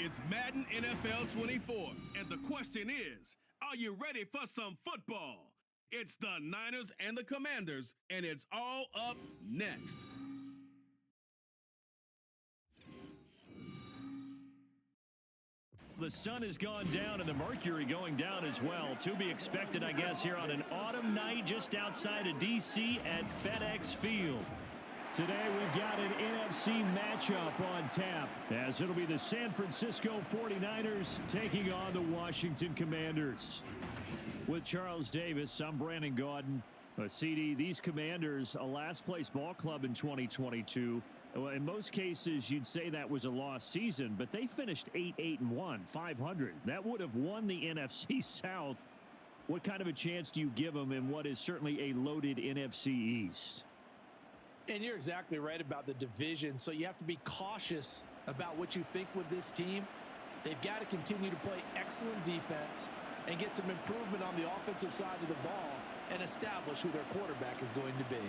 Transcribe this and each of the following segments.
It's Madden NFL 24, and the question is, are you ready for some football? It's the Niners and the Commanders, and it's all up next. The sun has gone down and the mercury going down as well. To be expected, I guess, here on an autumn night just outside of D.C. at FedEx Field. Today we've got an NFC matchup on tap, as it'll be the San Francisco 49ers taking on the Washington Commanders. With Charles Davis, I'm Brandon Gaudin. CD, these Commanders, a last-place ball club in 2022. Well, in most cases, you'd say that was a lost season, but they finished 8-1, 500. That would have won the NFC South. What kind of a chance do you give them in what is certainly a loaded NFC East? And you're exactly right about the division, so you have to be cautious about what you think with this team. They've got to continue to play excellent defense and get some improvement on the offensive side of the ball and establish who their quarterback is going to be.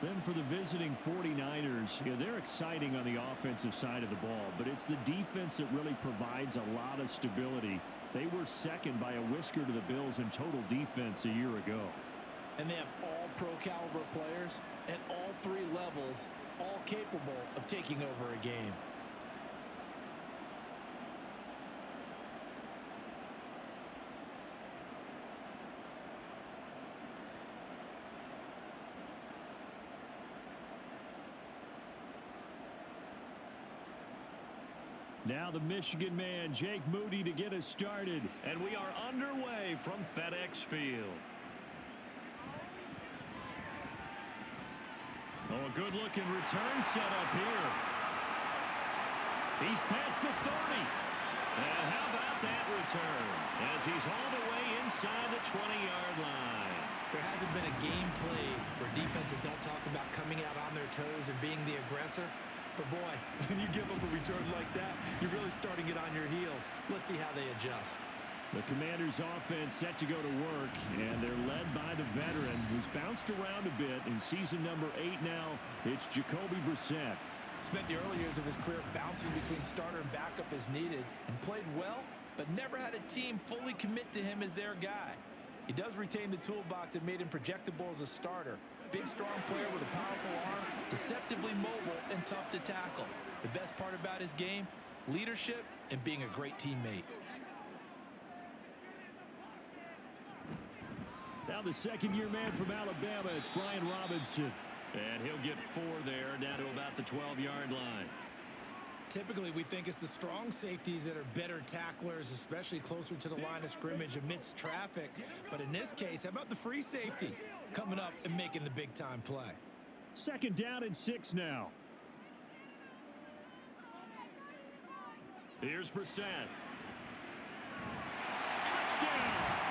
Then for the visiting 49ers, they're exciting on the offensive side of the ball, but it's the defense that really provides a lot of stability. They were second by a whisker to the Bills in total defense a year ago. And they have all pro-caliber players at all three levels, all capable of taking over a game. Now the Michigan man, Jake Moody, to get us started. And we are underway from FedEx Field. Oh, a good-looking return set up here. He's past the 30. And how about that return? As he's hauled away inside the 20-yard line. There hasn't been a game played where defenses don't talk about coming out on their toes and being the aggressor. But boy, when you give up a return like that, you're really starting it on your heels. Let's see how they adjust. The Commanders' offense set to go to work, and they're led by the veteran who's bounced around a bit in season number 8 now. It's Jacoby Brissett. Spent the early years of his career bouncing between starter and backup as needed, and played well, but never had a team fully commit to him as their guy. He does retain the toolbox that made him projectable as a starter. Big, strong player with a powerful arm, deceptively mobile and tough to tackle. The best part about his game, leadership and being a great teammate. Now the second-year man from Alabama, it's Brian Robinson. And he'll get 4 there, down to about the 12-yard line. Typically, we think it's the strong safeties that are better tacklers, especially closer to the line of scrimmage amidst traffic. But in this case, how about the free safety coming up and making the big-time play? Second down and 6 now. Here's Brissett. Touchdown!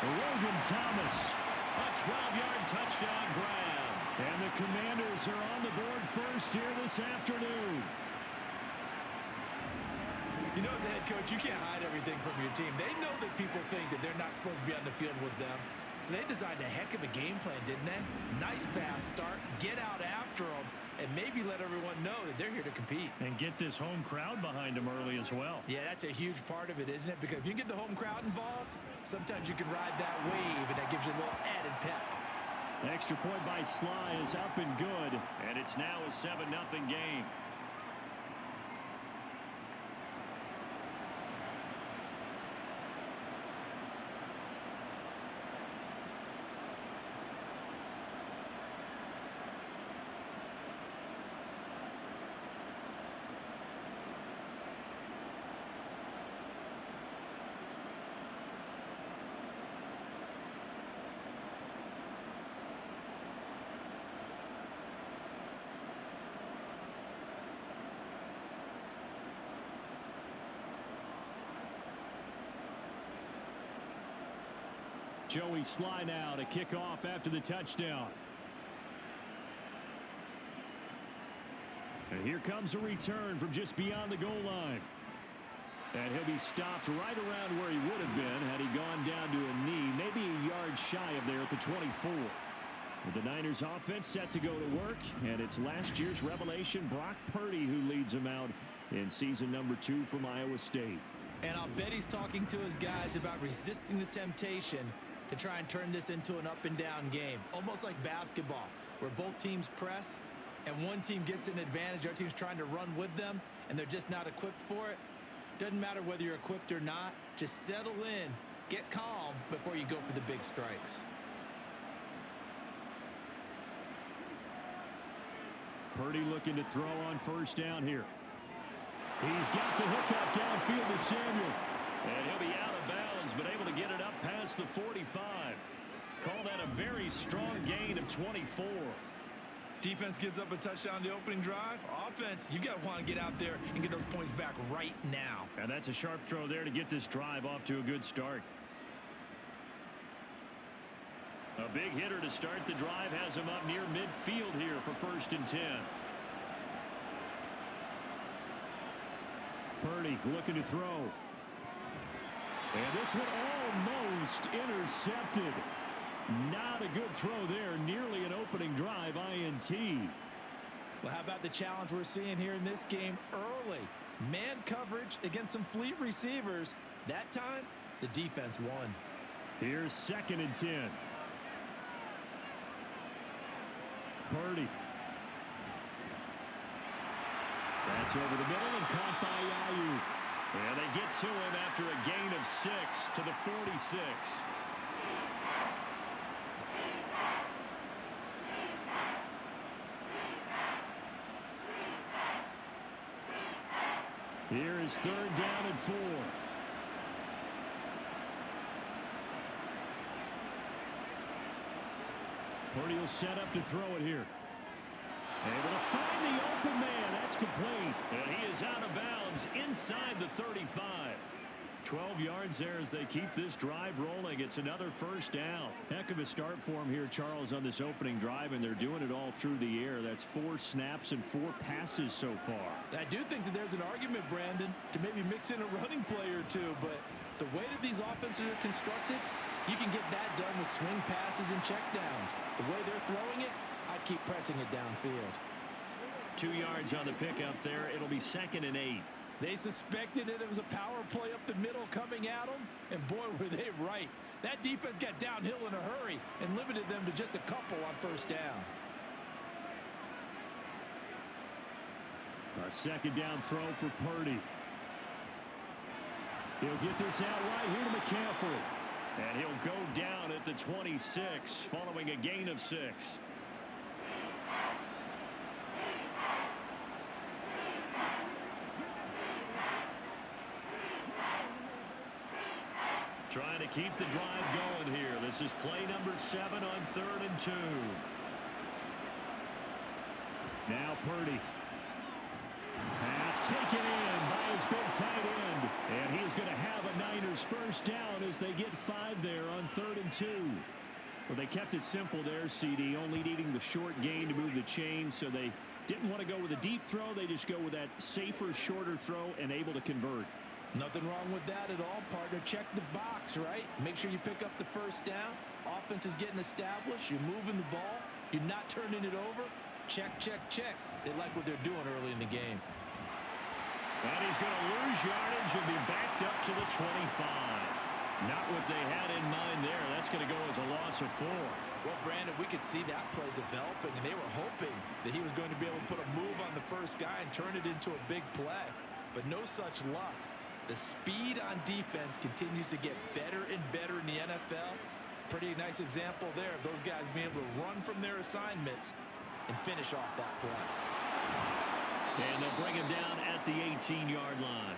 Logan Thomas, a 12-yard touchdown grab. And the Commanders are on the board first here this afternoon. You know, as a head coach, you can't hide everything from your team. They know that people think that they're not supposed to be on the field with them. So they designed a heck of a game plan, didn't they? Nice fast start, get out after them, and maybe let everyone know that they're here to compete. And get this home crowd behind them early as well. Yeah, that's a huge part of it, isn't it? Because if you get the home crowd involved, sometimes you can ride that wave, and that gives you a little added pep. Extra point by Sly is up and good, and it's now a 7-0 game. Joey Sly now to kick off after the touchdown. And here comes a return from just beyond the goal line. And he'll be stopped right around where he would have been had he gone down to a knee, maybe a yard shy of there at the 24. With the Niners offense set to go to work, and it's last year's revelation, Brock Purdy, who leads them out in season number 2 from Iowa State. And I'll bet he's talking to his guys about resisting the temptation to try and turn this into an up-and-down game, almost like basketball, where both teams press, and one team gets an advantage, the other team's trying to run with them, and they're just not equipped for it. Doesn't matter whether you're equipped or not. Just settle in, get calm before you go for the big strikes. Purdy looking to throw on first down here. He's got the hookup downfield to Samuel. And he'll be out of bounds, but able to get it up past the 45. Call that a very strong gain of 24. Defense gives up a touchdown the opening drive. Offense, you got to want to get out there and get those points back right now. And that's a sharp throw there to get this drive off to a good start. A big hitter to start the drive has him up near midfield here for 1st and 10. Purdy looking to throw. And this one almost intercepted. Not a good throw there. Nearly an opening drive INT. Well, how about the challenge we're seeing here in this game early? Man coverage against some fleet receivers. That time, the defense won. Here's 2nd and 10. Purdy. That's over the middle and caught by Ayuk. And they get to him after a gain of 6 to the 46. Here is 3rd down and 4. Purdy will set up to throw it here. Able to find the open man. That's complete. And he is out of bounds inside the 35. 12 yards there as they keep this drive rolling. It's another 1st down. Heck of a start for him here, Charles, on this opening drive, and they're doing it all through the air. That's 4 snaps and 4 passes so far. I do think that there's an argument, Brandon, to maybe mix in a running play or two, but the way that these offenses are constructed, you can get that done with swing passes and checkdowns. The way they're throwing it, I'd keep pressing it downfield. 2 yards on the pickup there. It'll be 2nd and 8. They suspected it was a power play up the middle coming at them, and boy, were they right. That defense got downhill in a hurry and limited them to just a couple on 1st down. A 2nd down throw for Purdy. He'll get this out right here to McCaffrey. And he'll go down at the 26 following a gain of 6. Trying to keep the drive going here. This is play number 7 on 3rd and 2. Now Purdy. Pass taken in by his big tight end. And he's going to have a Niners 1st down as they get 5 there on 3rd and 2. Well, they kept it simple there, CD, only needing the short gain to move the chain, so they didn't want to go with a deep throw. They just go with that safer, shorter throw and able to convert. Nothing wrong with that at all, partner. Check the box, right? Make sure you pick up the 1st down. Offense is getting established. You're moving the ball. You're not turning it over. Check, check, check. They like what they're doing early in the game. And he's going to lose yardage and be backed up to the 25. Not what they had in mind there. That's going to go as a loss of 4. Well, Brandon, we could see that play developing, and they were hoping that he was going to be able to put a move on the 1st guy and turn it into a big play. But no such luck. The speed on defense continues to get better and better in the NFL. Pretty nice example there of those guys being able to run from their assignments and finish off that play. And they'll bring him down at the 18-yard line.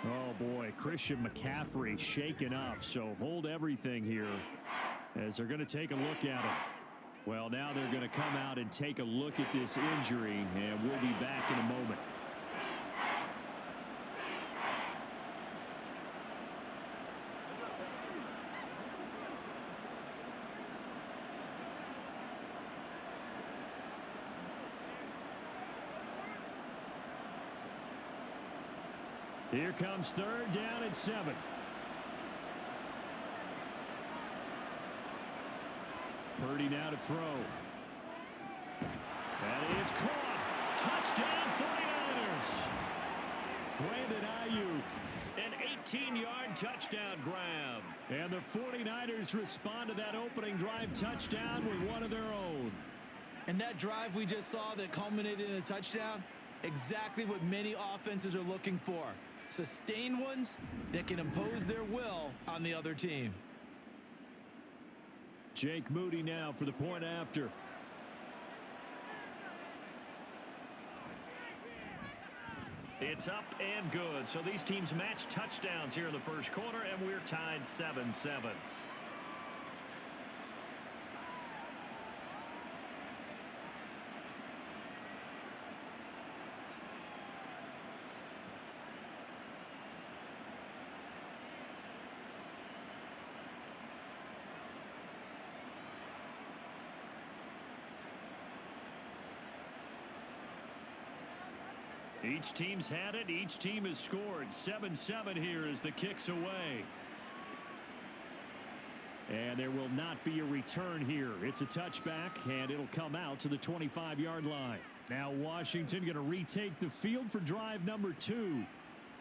Oh, boy, Christian McCaffrey shaken up, so hold everything here as they're going to take a look at him. Well, now they're going to come out and take a look at this injury, and we'll be back in a moment. Here comes 3rd down and 7. Purdy now to throw. That is caught. Touchdown 49ers. touchdown grab. And the 49ers respond to that opening drive touchdown with one of their own. And that drive we just saw that culminated in a touchdown, exactly what many offenses are looking for. Sustained ones that can impose their will on the other team. Jake Moody now for the point after. It's up and good. So these teams match touchdowns here in the first quarter, and we're tied 7-7. Each team's had it. Each team has scored. 7-7 here as the kick's away. And there will not be a return here. It's a touchback, and it'll come out to the 25-yard line. Now Washington going to retake the field for drive number 2.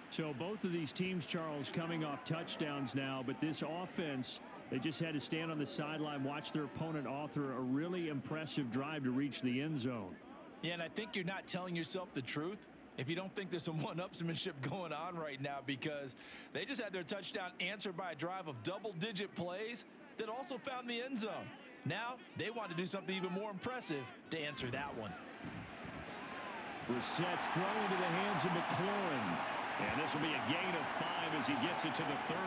So both of these teams, Charles, coming off touchdowns now, but this offense, they just had to stand on the sideline, watch their opponent author a really impressive drive to reach the end zone. Yeah, and I think you're not telling yourself the truth if you don't think there's some one-upsmanship going on right now, because they just had their touchdown answered by a drive of double-digit plays that also found the end zone. Now they want to do something even more impressive to answer that one. Brissett's thrown into the hands of McLaurin. And this will be a gain of 5 as he gets it to the 30.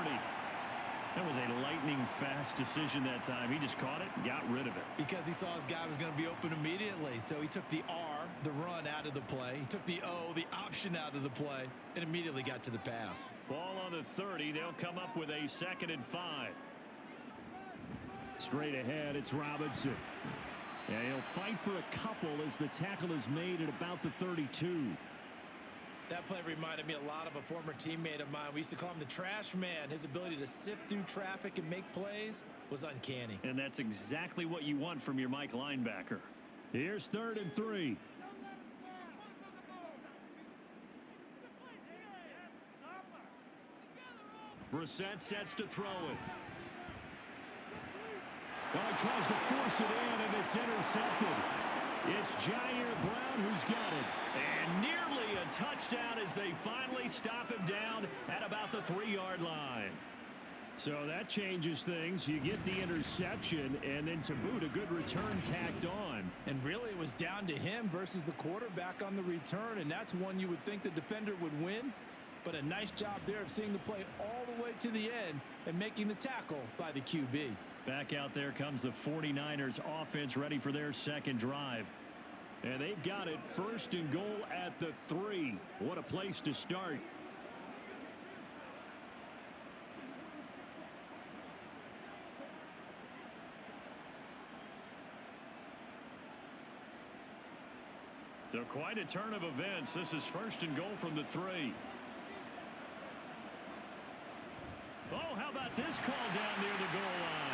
That was a lightning-fast decision that time. He just caught it and got rid of it. Because he saw his guy was going to be open immediately. So he took the R, the run, out of the play. He took the O, the option, out of the play, and immediately got to the pass. Ball on the 30. They'll come up with a 2nd and 5. Straight ahead, it's Robinson. And he'll fight for a couple as the tackle is made at about the 32. That play reminded me a lot of a former teammate of mine. We used to call him the trash man. His ability to sift through traffic and make plays was uncanny. And that's exactly what you want from your Mike linebacker. Here's 3rd and 3. Brissett sets to throw it. Well, he tries to force it in, and it's intercepted. It's Jair Brown who's got it. And nearly a touchdown as they finally stop him down at about the 3-yard line. So that changes things. You get the interception, and then to boot, a good return tacked on. And really, it was down to him versus the quarterback on the return, and that's one you would think the defender would win. But a nice job there of seeing the play all the way to the end and making the tackle by the QB. Back out there comes the 49ers offense ready for their second drive. And they've got it 1st and goal at the 3. What a place to start. So quite a turn of events. This is 1st and goal from the 3. Oh, how about this call down near the goal line?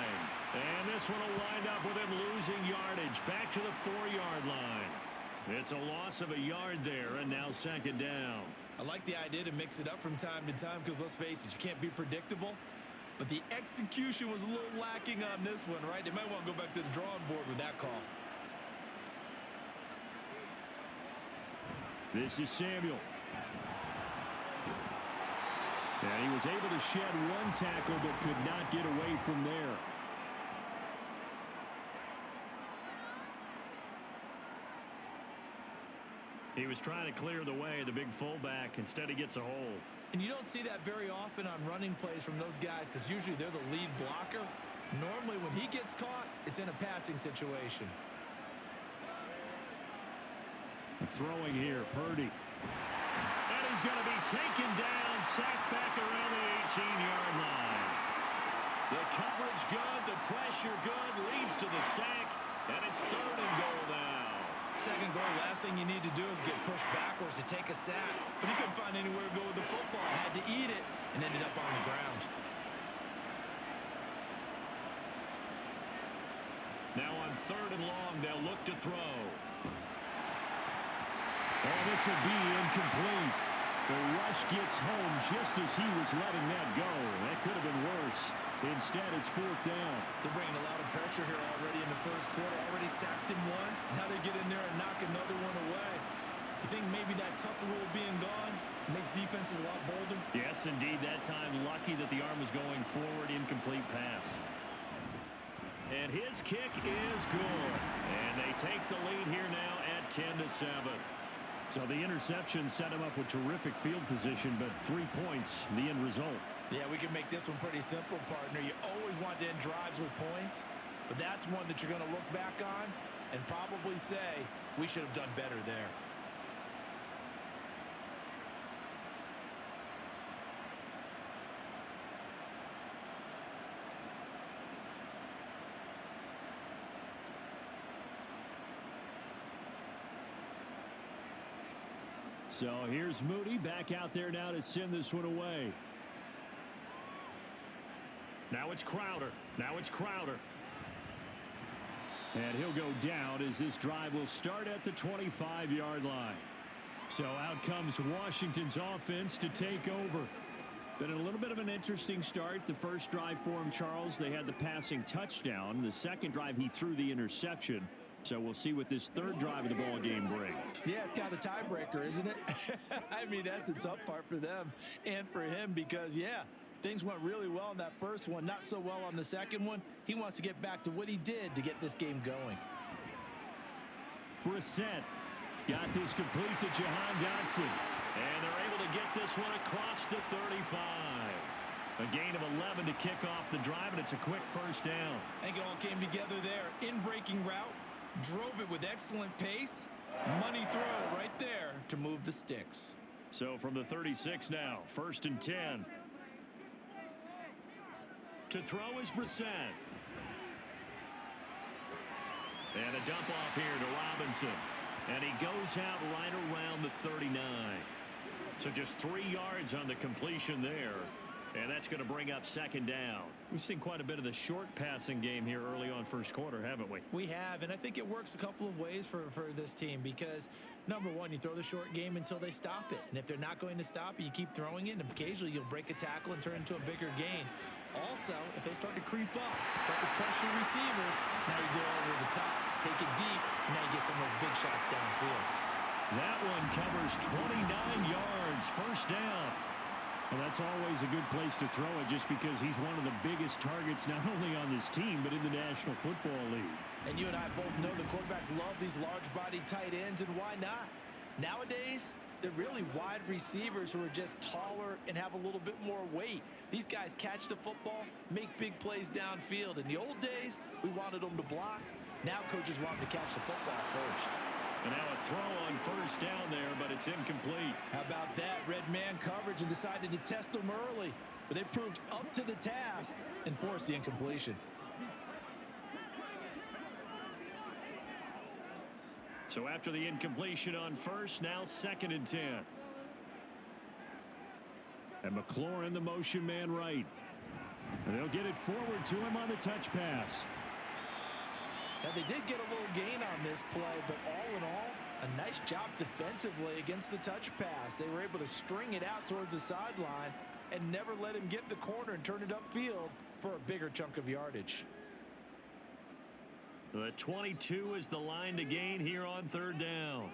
And this one will wind up with him losing yardage back to the 4-yard line. It's a loss of a yard there, and now 2nd down. I like the idea to mix it up from time to time because, let's face it, you can't be predictable. But the execution was a little lacking on this one, right? They might want to go back to the drawing board with that call. This is Samuel. And he was able to shed one tackle but could not get away from there. He was trying to clear the way, the big fullback. Instead, he gets a hold. And you don't see that very often on running plays from those guys because usually they're the lead blocker. Normally, when he gets caught, it's in a passing situation. Throwing here, Purdy. And he's going to be taken down, sacked back around the 18-yard line. The coverage good, the pressure good, leads to the sack, and it's 3rd and goal now. 2nd goal, last thing you need to do is get pushed backwards to take a sack. But he couldn't find anywhere to go with the football. Had to eat it and ended up on the ground. Now on 3rd and long, they'll look to throw. And this will be incomplete. The rush gets home just as he was letting that go. That could have been worse. Instead, it's fourth down. They're bringing a lot of pressure here already in the first quarter. Already sacked him once. Now they get in there and knock another one away. You think maybe that tougher rule being gone makes defenses a lot bolder? Yes, indeed. That time, lucky that the arm was going forward. Incomplete pass. And his kick is good. And they take the lead here now at 10-7. So the interception set him up with terrific field position, but 3 points, the end result. Yeah, we can make this one pretty simple, partner. You always want to end drives with points, but that's one that you're going to look back on and probably say, we should have done better there. So here's Moody back out there now to send this one away. Now it's Crowder. And he'll go down as this drive will start at the 25-yard line. So out comes Washington's offense to take over. Been a little bit of an interesting start. The first drive for him, Charles, they had the passing touchdown. The second drive, he threw the interception. So we'll see what this third drive of the ball game brings. Yeah, it's kind of a tiebreaker, isn't it? I mean, that's the tough part for them and for him because, yeah, things went really well in that first one, not so well on the second one. He wants to get back to what he did to get this game going. Brissett got this complete to Jahan Dotson. And they're able to get this one across the 35. A gain of 11 to kick off the drive, and it's a quick first down. I think it all came together there. In-breaking route. Drove it with excellent pace. Money throw right there to move the sticks. So from the 36 now, 1st and 10. To throw is Brissett. And a dump off here to Robinson. And he goes out right around the 39. So just 3 yards on the completion there. And that's going to bring up second down. We've seen quite a bit of the short passing game here early on first quarter, haven't we? We have, and I think it works a couple of ways for this team because, number one, you throw the short game until they stop it. And if they're not going to stop it, you keep throwing it, and occasionally you'll break a tackle and turn into a bigger gain. Also, if they start to creep up, start to pressure receivers, now you go over the top, take it deep, and now you get some of those big shots downfield. That one covers 29 yards, first down. Well, that's always a good place to throw it just because he's one of the biggest targets not only on this team but in the National Football League. And you and I both know the quarterbacks love these large-bodied tight ends, and why not? Nowadays, they're really wide receivers who are just taller and have a little bit more weight. These guys catch the football, make big plays downfield. In the old days, we wanted them to block. Now coaches want them to catch the football first. And now a throw on first down there, but it's incomplete. How about that? Red man coverage and decided to test them early. But they proved up to the task and forced the incompletion. So after the incompletion on first, now 2nd and 10. And McLaurin, the motion man right. And they'll get it forward to him on the touch pass. Now, they did get a little gain on this play, but all in all, a nice job defensively against the touch pass. They were able to string it out towards the sideline and never let him get the corner and turn it upfield for a bigger chunk of yardage. The 22 is the line to gain here on 3rd down.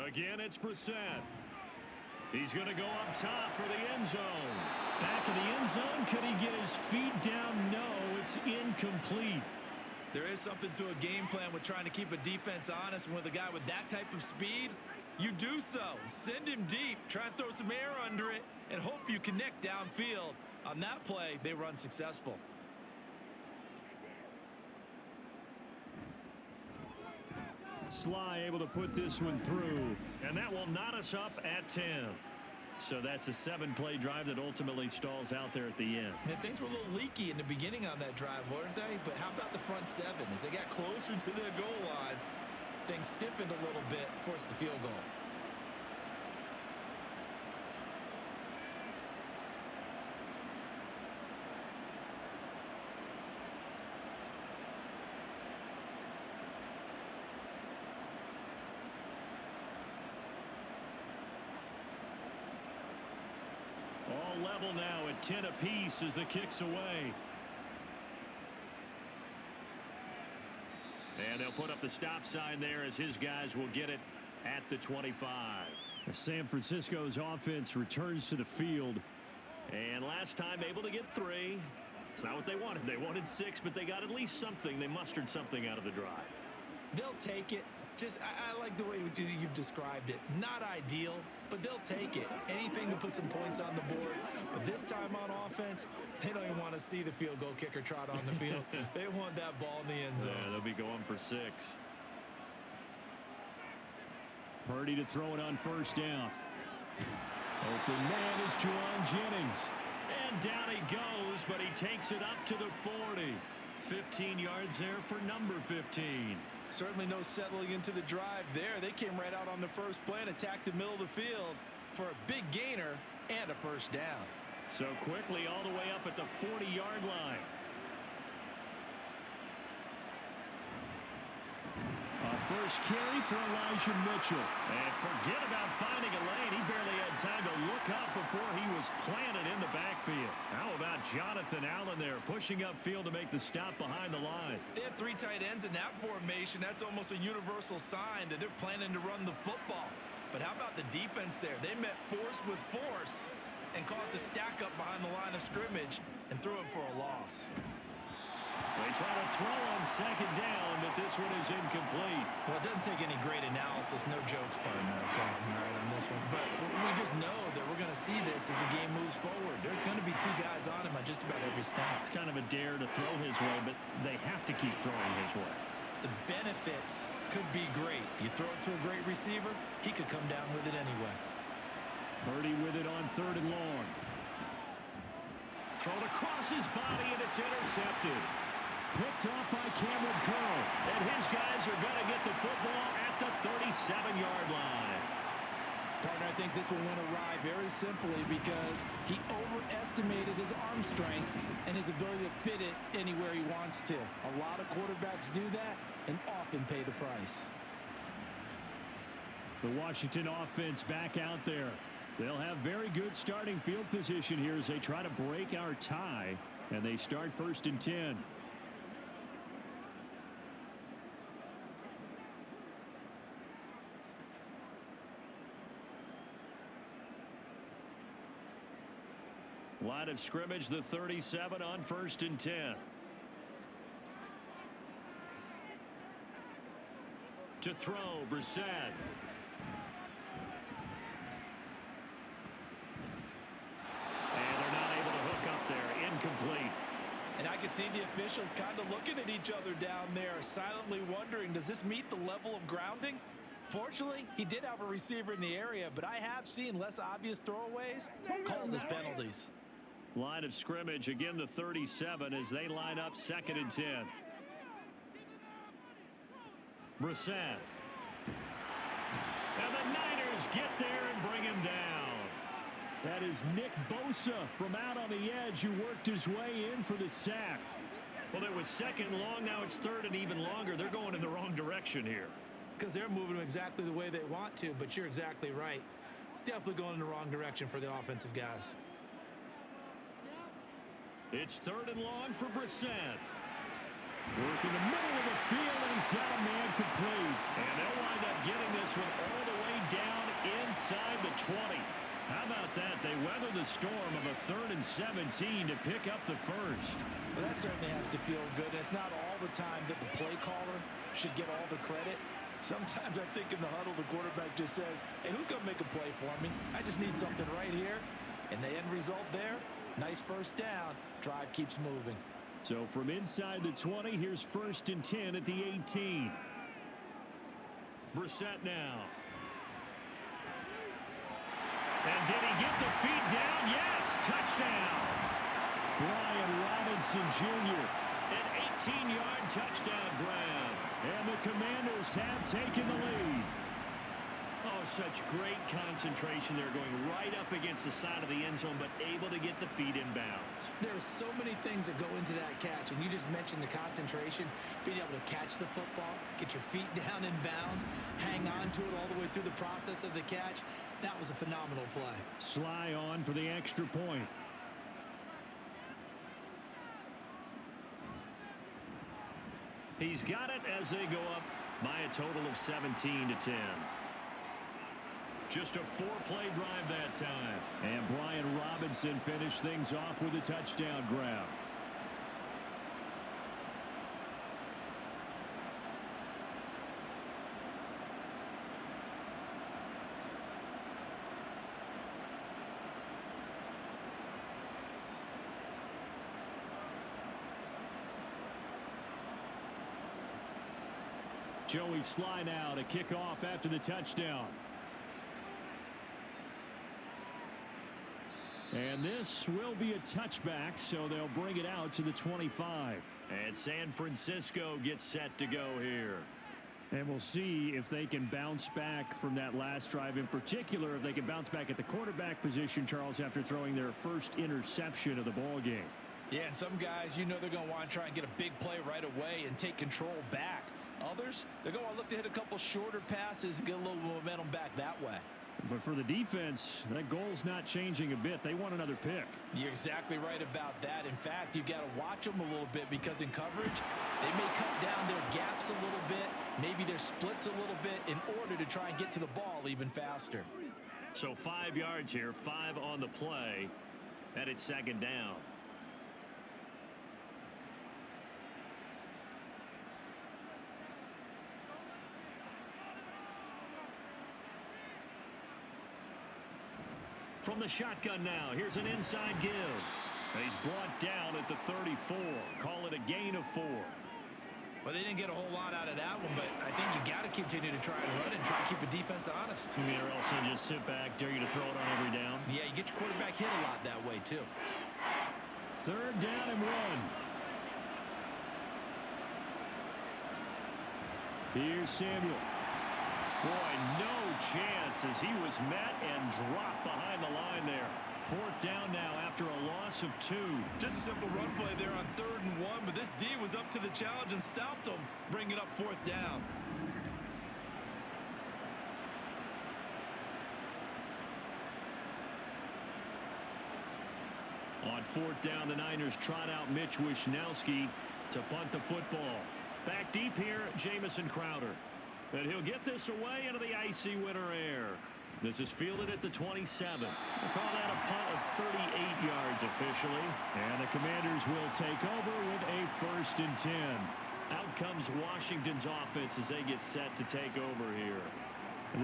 Again, it's Brissett. He's going to go up top for the end zone. Back in the end zone. Could he get his feet down? No, it's incomplete. There is something to a game plan with trying to keep a defense honest. And with a guy with that type of speed, you do so. Send him deep. Try and throw some air under it and hope you connect downfield. On that play, they were unsuccessful. Sly able to put this one through, and that will knot us up at 10. So that's a 7-play drive that ultimately stalls out there at the end. And things were a little leaky in the beginning on that drive, weren't they? But how about the front 7? As they got closer to the goal line, things stiffened a little bit, forced the field goal. level now at 10 apiece as the kick's away. And they'll put up the stop sign there as his guys will get it at the 25. San Francisco's offense returns to the field. And last time able to get 3. It's not what they wanted. They wanted 6, but they got at least something. They mustered something out of the drive. They'll take it. I like the way you've described it. Not ideal, but they'll take it. Anything to put some points on the board. But this time on offense, they don't even want to see the field goal kicker trot on the field. They want that ball in the end zone. Yeah, they'll be going for 6. Purdy to throw it on first down. Open man is Juwan Jennings. And down he goes, but he takes it up to the 40. 15 yards there for number 15. Certainly no settling into the drive there. They came right out on the first play and attacked the middle of the field for a big gainer and a first down. So quickly all the way up at the 40-yard line. First carry for Elijah Mitchell. And forget about finding a lane. He barely had time to look up before he was planted in the backfield. How about Jonathan Allen there pushing upfield to make the stop behind the line? They had 3 tight ends in that formation. That's almost a universal sign that they're planning to run the football. But how about the defense there? They met force with force and caused a stack up behind the line of scrimmage and threw him for a loss. They try to throw on second down, but this one is incomplete. Well, it doesn't take any great analysis. No jokes, partner, okay? All right, on this one. But we just know that we're going to see this as the game moves forward. There's going to be 2 guys on him on just about every snap. It's kind of a dare to throw his way, but they have to keep throwing his way. The benefits could be great. You throw it to a great receiver, he could come down with it anyway. Purdy with it on 3rd and long. Thrown across his body, and it's intercepted. Picked off by Cameron Curl. And his guys are going to get the football at the 37-yard line. Partner, I think this will win awry very simply because he overestimated his arm strength and his ability to fit it anywhere he wants to. A lot of quarterbacks do that and often pay the price. The Washington offense back out there. They'll have very good starting field position here as they try to break our tie, and they start 1st and 10. Line of scrimmage, the 37 on 1st and 10. To throw, Brissett. And they're not able to hook up there. Incomplete. And I could see the officials kind of looking at each other down there, silently wondering, does this meet the level of grounding? Fortunately, he did have a receiver in the area, but I have seen less obvious throwaways called as penalties. Line of scrimmage, again the 37 as they line up 2nd and 10. Brissett. And the Niners get there and bring him down. That is Nick Bosa from out on the edge who worked his way in for the sack. Well, it was 2nd and long. Now it's 3rd and even longer. They're going in the wrong direction here. Because they're moving them exactly the way they want to, but you're exactly right. Definitely going in the wrong direction for the offensive guys. It's 3rd and long for Brissett. Working the middle of the field, and he's got a man complete. And they'll wind up getting this one all the way down inside the 20. How about that? They weather the storm of a 3rd and 17 to pick up the first. Well, that certainly has to feel good. It's not all the time that the play caller should get all the credit. Sometimes I think in the huddle, the quarterback just says, hey, who's going to make a play for me? I just need something right here. And the end result there, nice first down. Drive keeps moving. So from inside the 20, here's 1st and 10 at the 18. Brissett now. And did he get the feet down? Yes, touchdown. Brian Robinson Jr. An 18-yard touchdown grab. And the Commanders have taken the lead. Oh, such great concentration. They're going right up against the side of the end zone, but able to get the feet in bounds. There's so many things that go into that catch, and you just mentioned the concentration, being able to catch the football, get your feet down in bounds, hang on to it all the way through the process of the catch. That was a phenomenal play. Sly on for the extra point. He's got it as they go up by a total of 17-10. Just a 4-play drive that time. And Brian Robinson finished things off with a touchdown grab. Joey Sly now to kick off after the touchdown. And this will be a touchback, so they'll bring it out to the 25. And San Francisco gets set to go here. And we'll see if they can bounce back from that last drive, in particular, if they can bounce back at the quarterback position, Charles, after throwing their first interception of the ball game. Yeah, and some guys, you know they're going to want to try and get a big play right away and take control back. Others, they're going to look to hit a couple shorter passes and get a little momentum back that way. But for the defense, that goal's not changing a bit. They want another pick. You're exactly right about that. In fact, you've got to watch them a little bit because in coverage, they may cut down their gaps a little bit, maybe their splits a little bit in order to try and get to the ball even faster. So 5 yards here, 5 on the play, and it's second down. From the shotgun now, here's an inside give. And he's brought down at the 34. Call it a gain of 4. Well, they didn't get a whole lot out of that one, but I think you got to continue to try and run and try and keep the defense honest. You mean, or else they just sit back, dare you to throw it on every down? Yeah, you get your quarterback hit a lot that way, too. 3rd down and 1. Here's Samuel. Boy, no chance as he was met and dropped behind the line there. 4th down now after a loss of 2. Just a simple run play there on 3rd and 1, but this D was up to the challenge and stopped them, bringing up 4th down. On 4th down, the Niners trot out Mitch Wishnowsky to punt the football. Back deep here, Jamison Crowder. And he'll get this away into the icy winter air. This is fielded at the 27. We'll call that a punt of 38 yards officially. And the Commanders will take over with a 1st and 10. Out comes Washington's offense as they get set to take over here.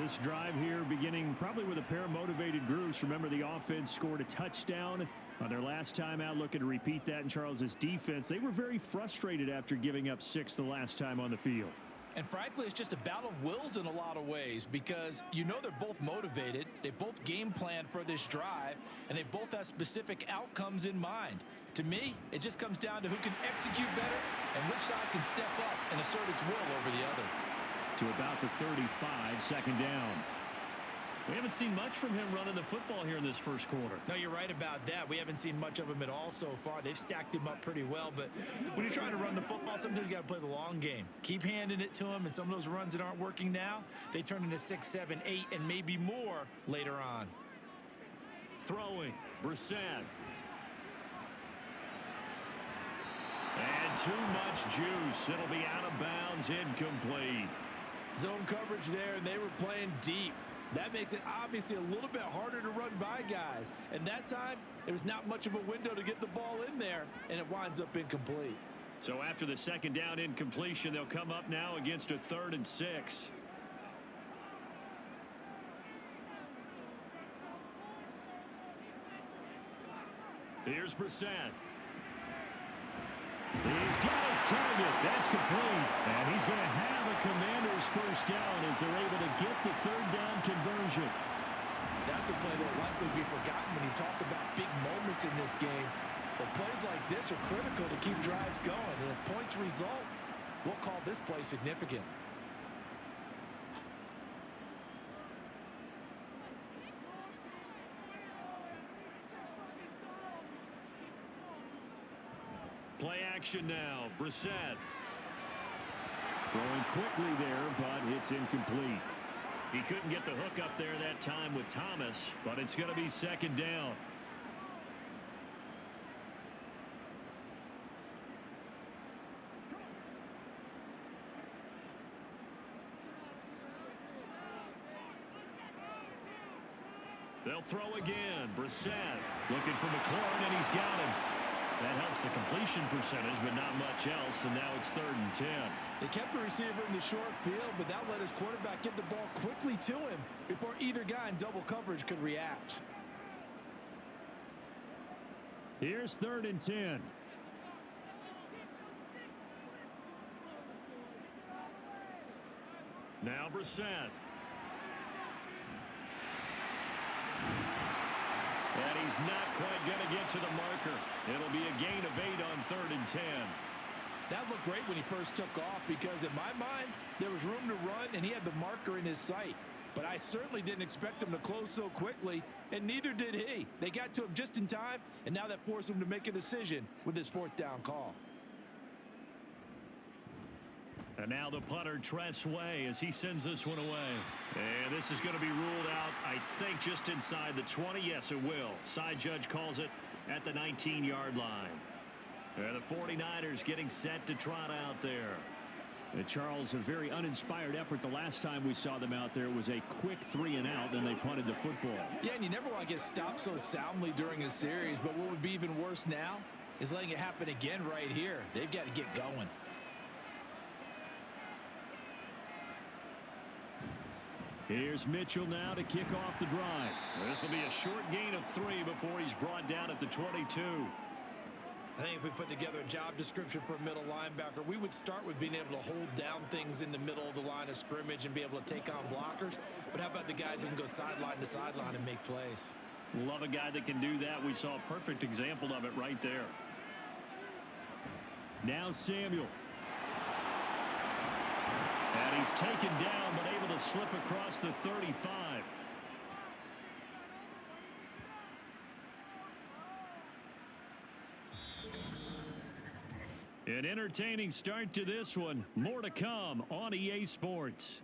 This drive here beginning probably with a pair of motivated groups. Remember, the offense scored a touchdown on their last time out, looking to repeat that in Charles's defense. They were very frustrated after giving up 6 the last time on the field. And frankly, it's just a battle of wills in a lot of ways because you know they're both motivated, they both game planned for this drive, and they both have specific outcomes in mind. To me, it just comes down to who can execute better and which side can step up and assert its will over the other. To about the 35, 2nd down. We haven't seen much from him running the football here in this first quarter. No, you're right about that. We haven't seen much of him at all so far. They've stacked him up pretty well, but when you're trying to run the football, sometimes you got to play the long game. Keep handing it to him, and some of those runs that aren't working now, they turn into 6, 7, 8, and maybe more later on. Throwing, Brissett. And too much juice. It'll be out of bounds, incomplete. Zone coverage there, and they were playing deep. That makes it obviously a little bit harder to run by guys. And that time, there was not much of a window to get the ball in there, and it winds up incomplete. So after the 2nd down incompletion, they'll come up now against a 3rd and 6. Here's Brissett. He's got his target. That's complete. And he's going to have a Commanders 1st down as they're able to get the 3rd down conversion. That's a play that will likely be forgotten when you talk about big moments in this game. But plays like this are critical to keep drives going. And if points result, we'll call this play significant. Play action now. Brissett. Throwing quickly there, but it's incomplete. He couldn't get the hook up there that time with Thomas, but it's going to be 2nd down. They'll throw again. Brissett looking for McLaurin, and he's got him. That helps the completion percentage, but not much else, and now it's 3rd and 10. They kept the receiver in the short field, but that let his quarterback get the ball quickly to him before either guy in double coverage could react. Here's 3rd and 10. Now Brissett. And he's not quite going to get to the marker. It'll be a gain of 8 on 3rd and 10. That looked great when he first took off because in my mind, there was room to run and he had the marker in his sight. But I certainly didn't expect him to close so quickly, and neither did he. They got to him just in time, and now that forced him to make a decision with his 4th down call. And now the punter, Tress Way, as he sends this one away. And this is going to be ruled out, I think, just inside the 20. Yes, it will. Side judge calls it at the 19-yard line. And the 49ers getting set to trot out there. Charles, a very uninspired effort the last time we saw them out there. It was a quick 3-and-out, then they punted the football. Yeah, and you never want to get stopped so soundly during a series, but what would be even worse now is letting it happen again right here. They've got to get going. Here's Mitchell now to kick off the drive. This will be a short gain of 3 before he's brought down at the 22. I think if we put together a job description for a middle linebacker, we would start with being able to hold down things in the middle of the line of scrimmage and be able to take on blockers. But how about the guys who can go sideline to sideline and make plays? Love a guy that can do that. We saw a perfect example of it right there. Now Samuel. And he's taken down, but able to slip across the 35. An entertaining start to this one. More to come on EA Sports.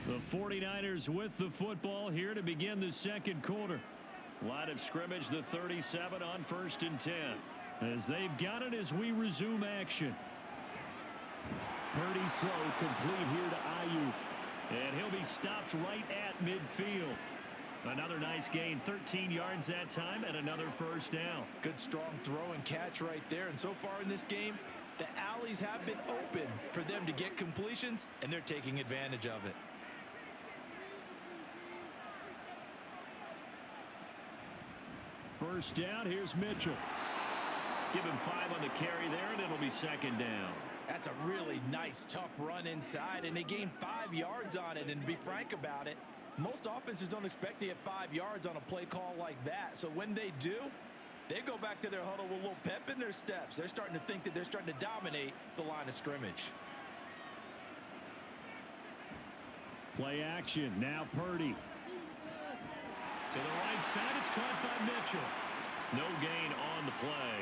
The 49ers with the football here to begin the second quarter. Line of scrimmage, the 37 on 1st and 10. As they've got it as we resume action. Purdy slow, complete here to Ayuk. And he'll be stopped right at midfield. Another nice gain, 13 yards that time, and another 1st down. Good strong throw and catch right there. And so far in this game, the alleys have been open for them to get completions, and they're taking advantage of it. First down, here's Mitchell. Give him 5 on the carry there, and it'll be 2nd down. That's a really nice, tough run inside, and they gained 5 yards on it. And to be frank about it, most offenses don't expect to get 5 yards on a play call like that. So when they do, they go back to their huddle with a little pep in their steps. They're starting to think that they're starting to dominate the line of scrimmage. Play action. Now Purdy. To the right side, it's caught by Mitchell. No gain on the play.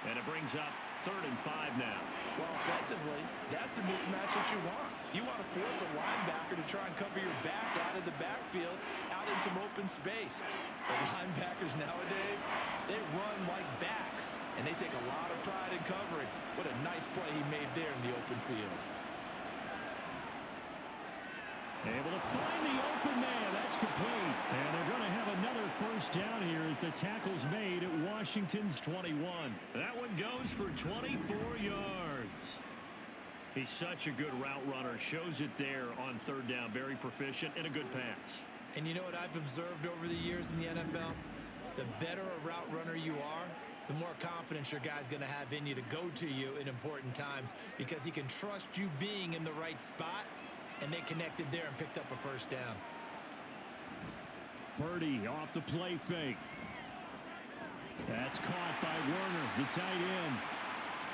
And it brings up 3rd and 5 now. Well, offensively, that's the mismatch that you want. You want to force a linebacker to try and cover your back out of the backfield, out in some open space. The linebackers nowadays, they run like backs, and they take a lot of pride in covering. What a nice play he made there in the open field. Able to find the open man. That's complete. And they're going to have another 1st down here as the tackle's made at Washington's 21. That one goes for 24 yards. He's such a good route runner. Shows it there on 3rd down. Very proficient and a good pass. And you know what I've observed over the years in the NFL? The better a route runner you are, the more confidence your guy's going to have in you to go to you in important times because he can trust you being in the right spot. And they connected there and picked up a 1st down. Purdy off the play fake. That's caught by Werner, the tight end.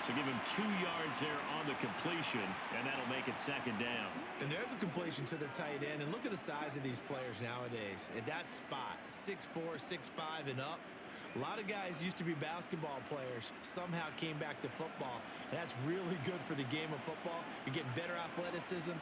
So give him 2 yards there on the completion, and that'll make it 2nd down. And there's a completion to the tight end. And look at the size of these players nowadays. At that spot, 6'4", 6'5", and up. A lot of guys used to be basketball players, somehow came back to football. And that's really good for the game of football. You're getting better athleticism.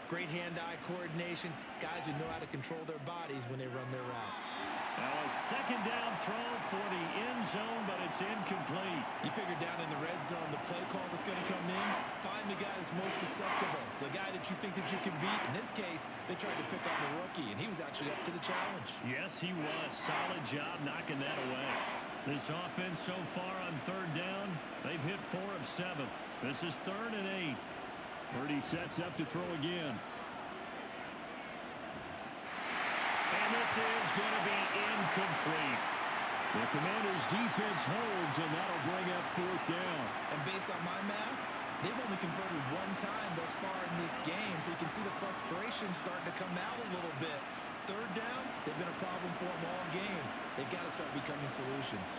Great hand-eye coordination. Guys who know how to control their bodies when they run their routes. Now a 2nd down throw for the end zone, but it's incomplete. You figure down in the red zone, the play call that's going to come in, find the guy that's most susceptible. The guy that that you think that you can beat. In this case, they tried to pick on the rookie, and he was actually up to the challenge. Yes, he was. Solid job knocking that away. This offense so far on third down, they've hit 4 of 7. This is 3rd and 8. Purdy sets up to throw again. And this is going to be incomplete. The Commanders' defense holds, and that'll bring up 4th down. And based on my math, they've only converted 1 time thus far in this game, so you can see the frustration starting to come out a little bit. Third downs, they've been a problem for them all game. They've got to start becoming solutions.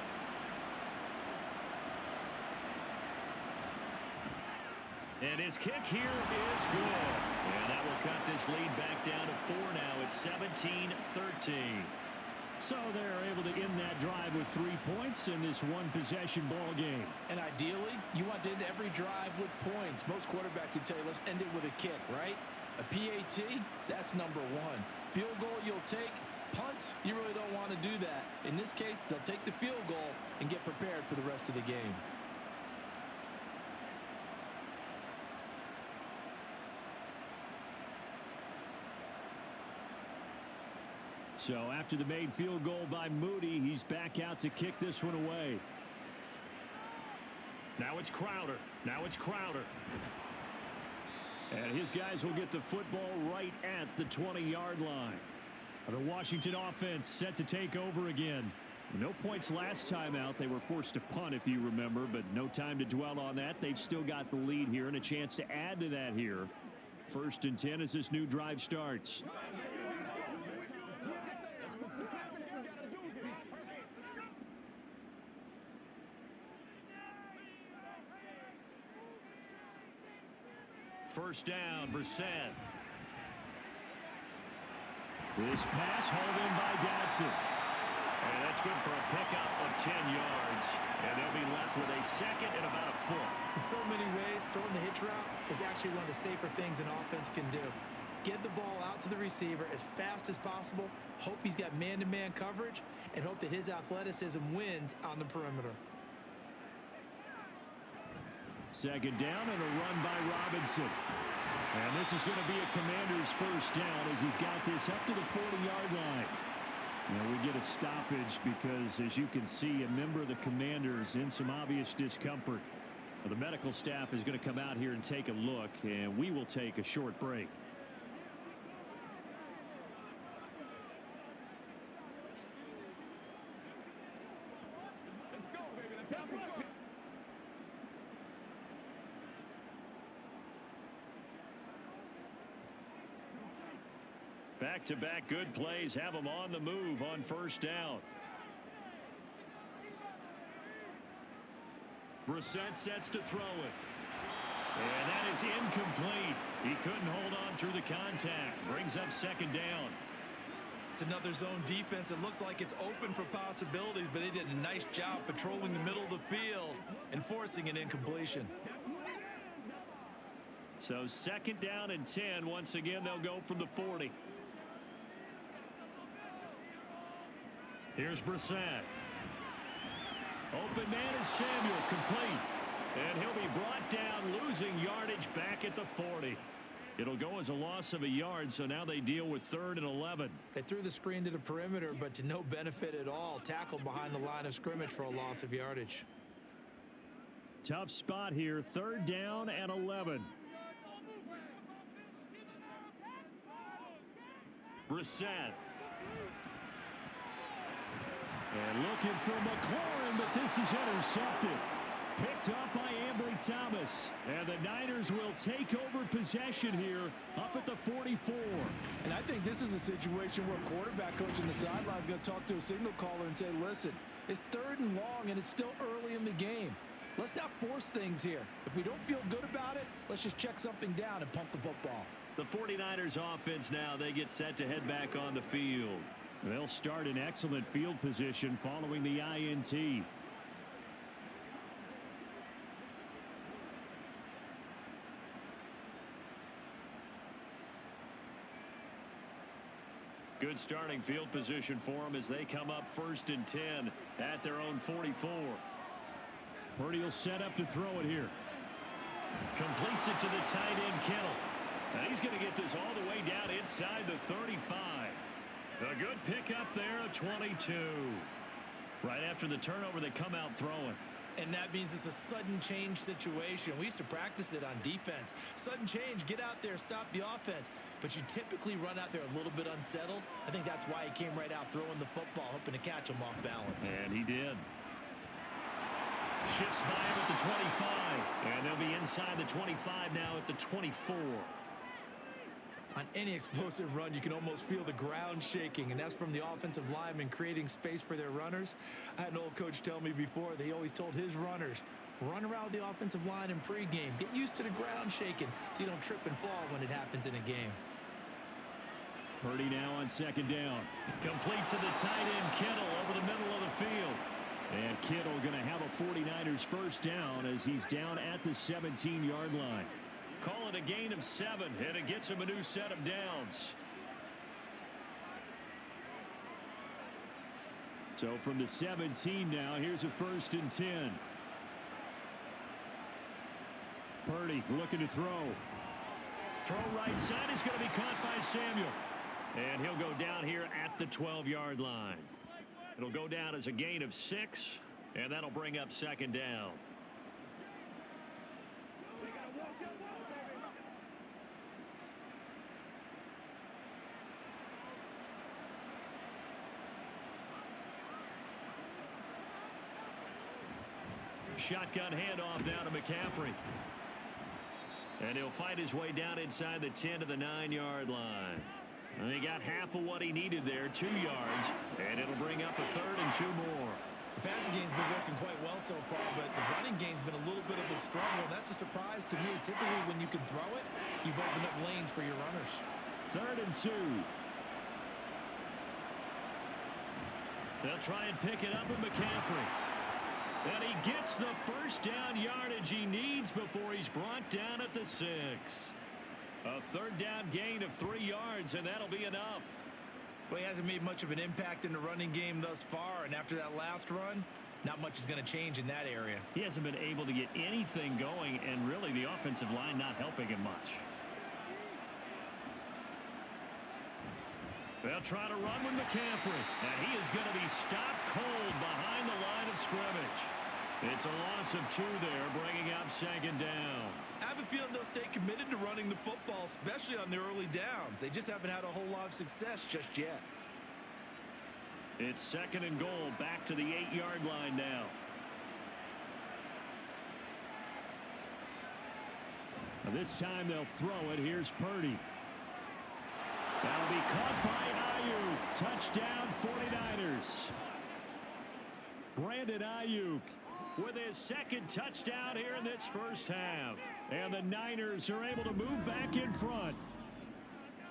And his kick here is good. And that will cut this lead back down to 4 now. It's 17-13. So they're able to end that drive with 3 points in this one-possession ball game. And ideally, you want to end every drive with points. Most quarterbacks would tell you, let's end it with a kick, right? A PAT, that's number 1. Field goal you'll take. Punts, you really don't want to do that. In this case, they'll take the field goal and get prepared for the rest of the game. So after the made field goal by Moody, he's back out to kick this one away. Now it's Crowder. And his guys will get the football right at the 20-yard line. The Washington offense set to take over again. No points last time out. They were forced to punt, if you remember, but no time to dwell on that. They've still got the lead here and a chance to add to that here. 1st and 10 as this new drive starts. First down, Brissett. This pass hauled in by Dotson. And that's good for a pickup of 10 yards. And they'll be left with a 2nd and about a foot. In so many ways, throwing the hitch route is actually one of the safer things an offense can do. Get the ball out to the receiver as fast as possible, hope he's got man-to-man coverage, and hope that his athleticism wins on the perimeter. 2nd down and a run by Robinson. And this is going to be a Commander's first down as he's got this up to the 40-yard line. And we get a stoppage because, as you can see, a member of the Commanders in some obvious discomfort. The medical staff is going to come out here and take a look, and we will take a short break. Let's go, baby. Let's have some fun. Back-to-back good plays have them on the move on first down. Brissett sets to throw it. And that is incomplete. He couldn't hold on through the contact. Brings up 2nd down. It's another zone defense. It looks like it's open for possibilities, but they did a nice job patrolling the middle of the field and forcing an incompletion. So 2nd down and 10. Once again, they'll go from the 40. Here's Brissett. Open man is Samuel, complete. And he'll be brought down, losing yardage back at the 40. It'll go as a loss of a yard, so now they deal with 3rd and 11. They threw the screen to the perimeter, but to no benefit at all. Tackled behind the line of scrimmage for a loss of yardage. Tough spot here, 3rd down and 11. Brissett. And looking for McLaurin, but this is intercepted. Picked up by Ambry Thomas. And the Niners will take over possession here up at the 44. And I think this is a situation where a quarterback coach on the sideline is going to talk to a signal caller and say, listen, it's 3rd and long and it's still early in the game. Let's not force things here. If we don't feel good about it, let's just check something down and pump the football. The 49ers offense now, they get set to head back on the field. They'll start in excellent field position following the INT. Good starting field position for them as they come up 1st and 10 at their own 44. Purdy will set up to throw it here. Completes it to the tight end, Kittle. And he's going to get this all the way down inside the 35. A good pickup there, a 22. Right after the turnover, they come out throwing. And that means it's a sudden change situation. We used to practice it on defense. Sudden change, get out there, stop the offense. But you typically run out there a little bit unsettled. I think that's why he came right out throwing the football, hoping to catch him off balance. And he did. Shifts by him at the 25. And they'll be inside the 25 now at the 24. On any explosive run, you can almost feel the ground shaking, and that's from the offensive linemen creating space for their runners. I had an old coach tell me before, they always told his runners, run around with the offensive line in pregame. Get used to the ground shaking so you don't trip and fall when it happens in a game. Purdy now on second down. Complete to the tight end, Kittle, over the middle of the field. And Kittle going to have a 49ers first down as he's down at the 17-yard line. Call it a gain of 7, and it gets him a new set of downs. So from the 17 now, here's a 1st and 10. Purdy looking to throw. Throw right side is going to be caught by Samuel. And he'll go down here at the 12-yard line. It'll go down as a gain of 6, and that'll bring up second down. Shotgun handoff down to McCaffrey. And he'll fight his way down inside the 10 to the 9-yard line. And he got half of what he needed there, 2 yards. And it'll bring up a 3rd and 2 more. The passing game's been working quite well so far, but the running game's been a little bit of a struggle. That's a surprise to me. Typically, when you can throw it, you've opened up lanes for your runners. 3rd and 2. They'll try and pick it up with McCaffrey. And he gets the first down yardage he needs before he's brought down at the 6. A 3rd down gain of 3 yards, and that'll be enough. Well, he hasn't made much of an impact in the running game thus far, and after that last run, not much is going to change in that area. He hasn't been able to get anything going, and really the offensive line not helping him much. They'll try to run with McCaffrey, and he is going to be stopped cold behind the line of scrimmage. It's a loss of 2 there, bringing up second down. I have a feeling they'll stay committed to running the football, especially on the early downs. They just haven't had a whole lot of success just yet. It's 2nd and goal, back to the 8-yard line now. Now this time they'll throw it. Here's Purdy. That'll be caught by Ayuk. Touchdown 49ers. Brandon Ayuk with his 2nd touchdown here in this first half. And the Niners are able to move back in front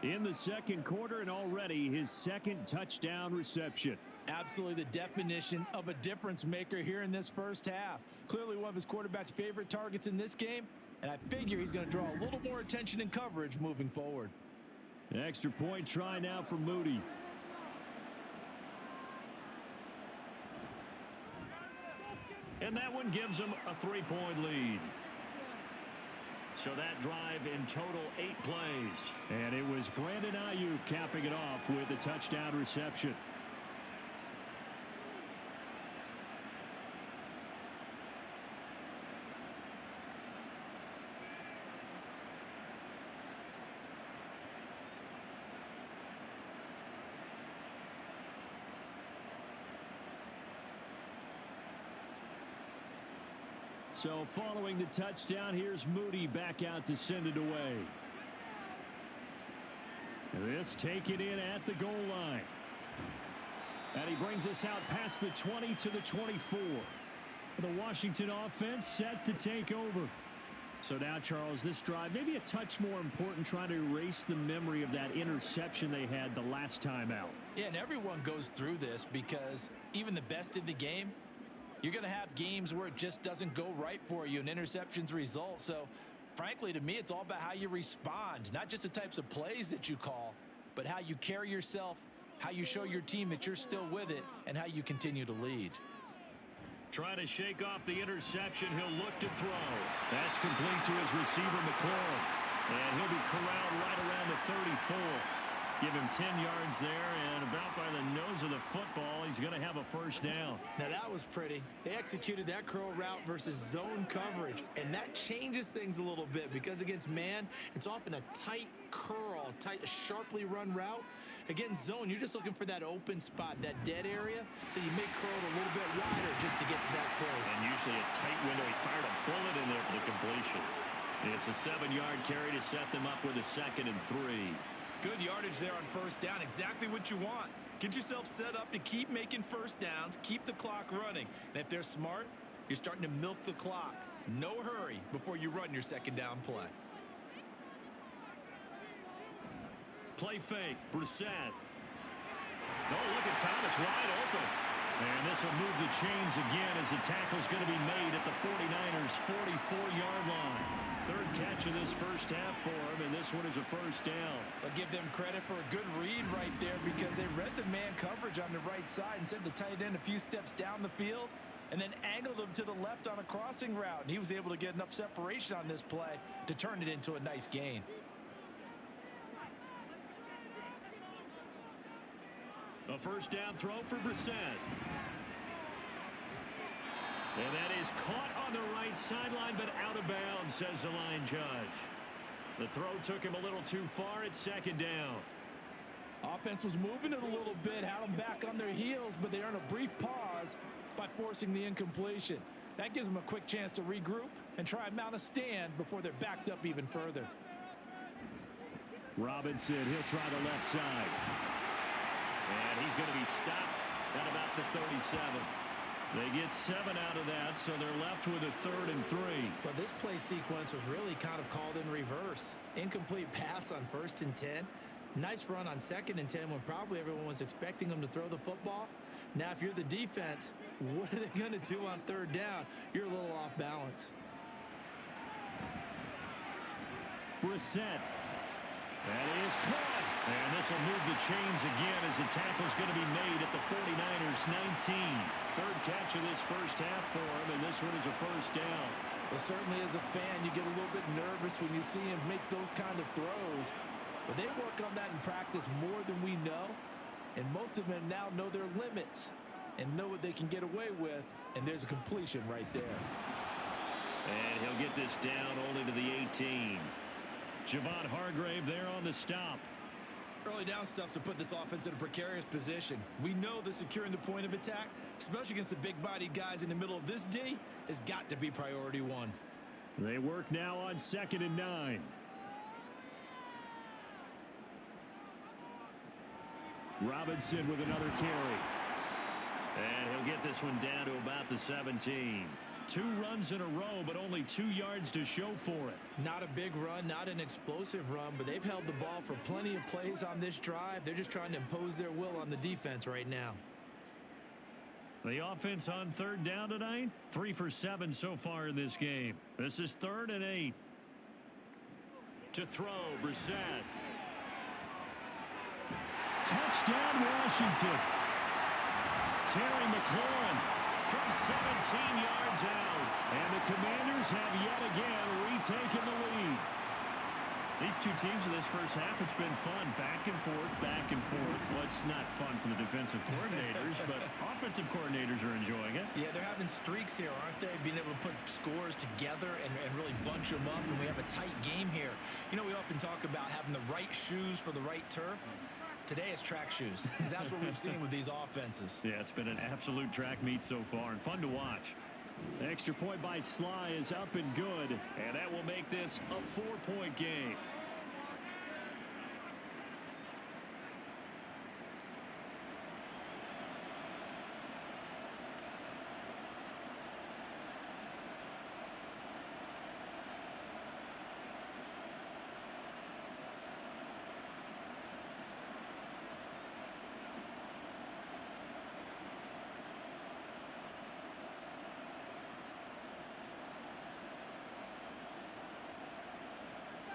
in the 2nd quarter, and already his 2nd touchdown reception. Absolutely the definition of a difference maker here in this first half. Clearly one of his quarterback's favorite targets in this game, and I figure he's going to draw a little more attention and coverage moving forward. An extra point try now for Moody. And that one gives them a 3-point lead. So that drive in total 8 plays. And it was Brandon Ayuk capping it off with a touchdown reception. So following the touchdown, here's Moody back out to send it away. This taken in at the goal line. And he brings us out past the 20 to the 24. The Washington offense set to take over. So now, Charles, this drive maybe a touch more important, trying to erase the memory of that interception they had the last time out. Yeah, and everyone goes through this because even the best in the game, you're going to have games where it just doesn't go right for you and interceptions result. So, frankly, to me, it's all about how you respond, not just the types of plays that you call, but how you carry yourself, how you show your team that you're still with it, and how you continue to lead. Trying to shake off the interception. He'll look to throw. That's complete to his receiver, McLaurin. And he'll be corralled right around the 34. Give him 10 yards there, and about by the nose of the football, he's going to have a first down. Now, that was pretty. They executed that curl route versus zone coverage, and that changes things a little bit because against man, it's often a tight curl, tight, sharply run route. Against zone, you're just looking for that open spot, that dead area, so you may curl it a little bit wider just to get to that place. And usually a tight window. He fired a bullet in there for the completion. It's a 7-yard carry to set them up with a 2nd and 3. Good yardage there on first down. Exactly what you want. Get yourself set up to keep making first downs, keep the clock running. And if they're smart, you're starting to milk the clock. No hurry before you run your second down play. Play fake. Brissett. Oh, look at Thomas wide open. And this will move the chains again as the tackle's going to be made at the 49ers' 44-yard line. 3rd catch of this first half for him, and this one is a first down. I'll give them credit for a good read right there because they read the man coverage on the right side and sent the tight end a few steps down the field and then angled him to the left on a crossing route. And he was able to get enough separation on this play to turn it into a nice gain. A first down throw for Brissett. And that is caught on the right sideline, but out of bounds, says the line judge. The throw took him a little too far. It's 2nd down. Offense was moving it a little bit, had them back on their heels, but they earned a brief pause by forcing the incompletion. That gives them a quick chance to regroup and try and mount a stand before they're backed up even further. Robinson, he'll try the left side. And he's going to be stopped at about the 37. They get 7 out of that, so they're left with a 3rd and 3. But this play sequence was really kind of called in reverse. Incomplete pass on 1st and 10. Nice run on 2nd and 10 when probably everyone was expecting them to throw the football. Now, if you're the defense, what are they going to do on 3rd down? You're a little off balance. Brissett. That is caught. And this will move the chains again as the tackle's going to be made at the 49ers' 19. 3rd catch of this first half for him, and this one is a first down. Well, certainly as a fan, you get a little bit nervous when you see him make those kind of throws. But they work on that in practice more than we know. And most of them now know their limits and know what they can get away with. And there's a completion right there. And he'll get this down only to the 18. Javon Hargrave there on the stop. Early down stuff to put this offense in a precarious position. We know that securing the point of attack, especially against the big-bodied guys in the middle of this D, has got to be priority 1. They work now on 2nd and 9. Robinson with another carry. And he'll get this one down to about the 17. 2 runs in a row, but only 2 yards to show for it. Not a big run, not an explosive run, but they've held the ball for plenty of plays on this drive. They're just trying to impose their will on the defense right now. The offense on 3rd down tonight, 3 for 7 so far in this game. This is 3rd and 8. To throw, Brissett. Touchdown, Washington. Terry McLaurin from 17 yards out. And the Commanders have yet again retaken the lead. These two teams in this first half, it's been fun. Back and forth, back and forth. Well, it's not fun for the defensive coordinators, but offensive coordinators are enjoying it. Yeah, they're having streaks here, aren't they? Being able to put scores together and really bunch them up, and we have a tight game here. You know, we often talk about having the right shoes for the right turf. Today it's track shoes. That's what we've seen with these offenses. Yeah, it's been an absolute track meet so far and fun to watch. The extra point by Sly is up and good. And that will make this a 4-point game.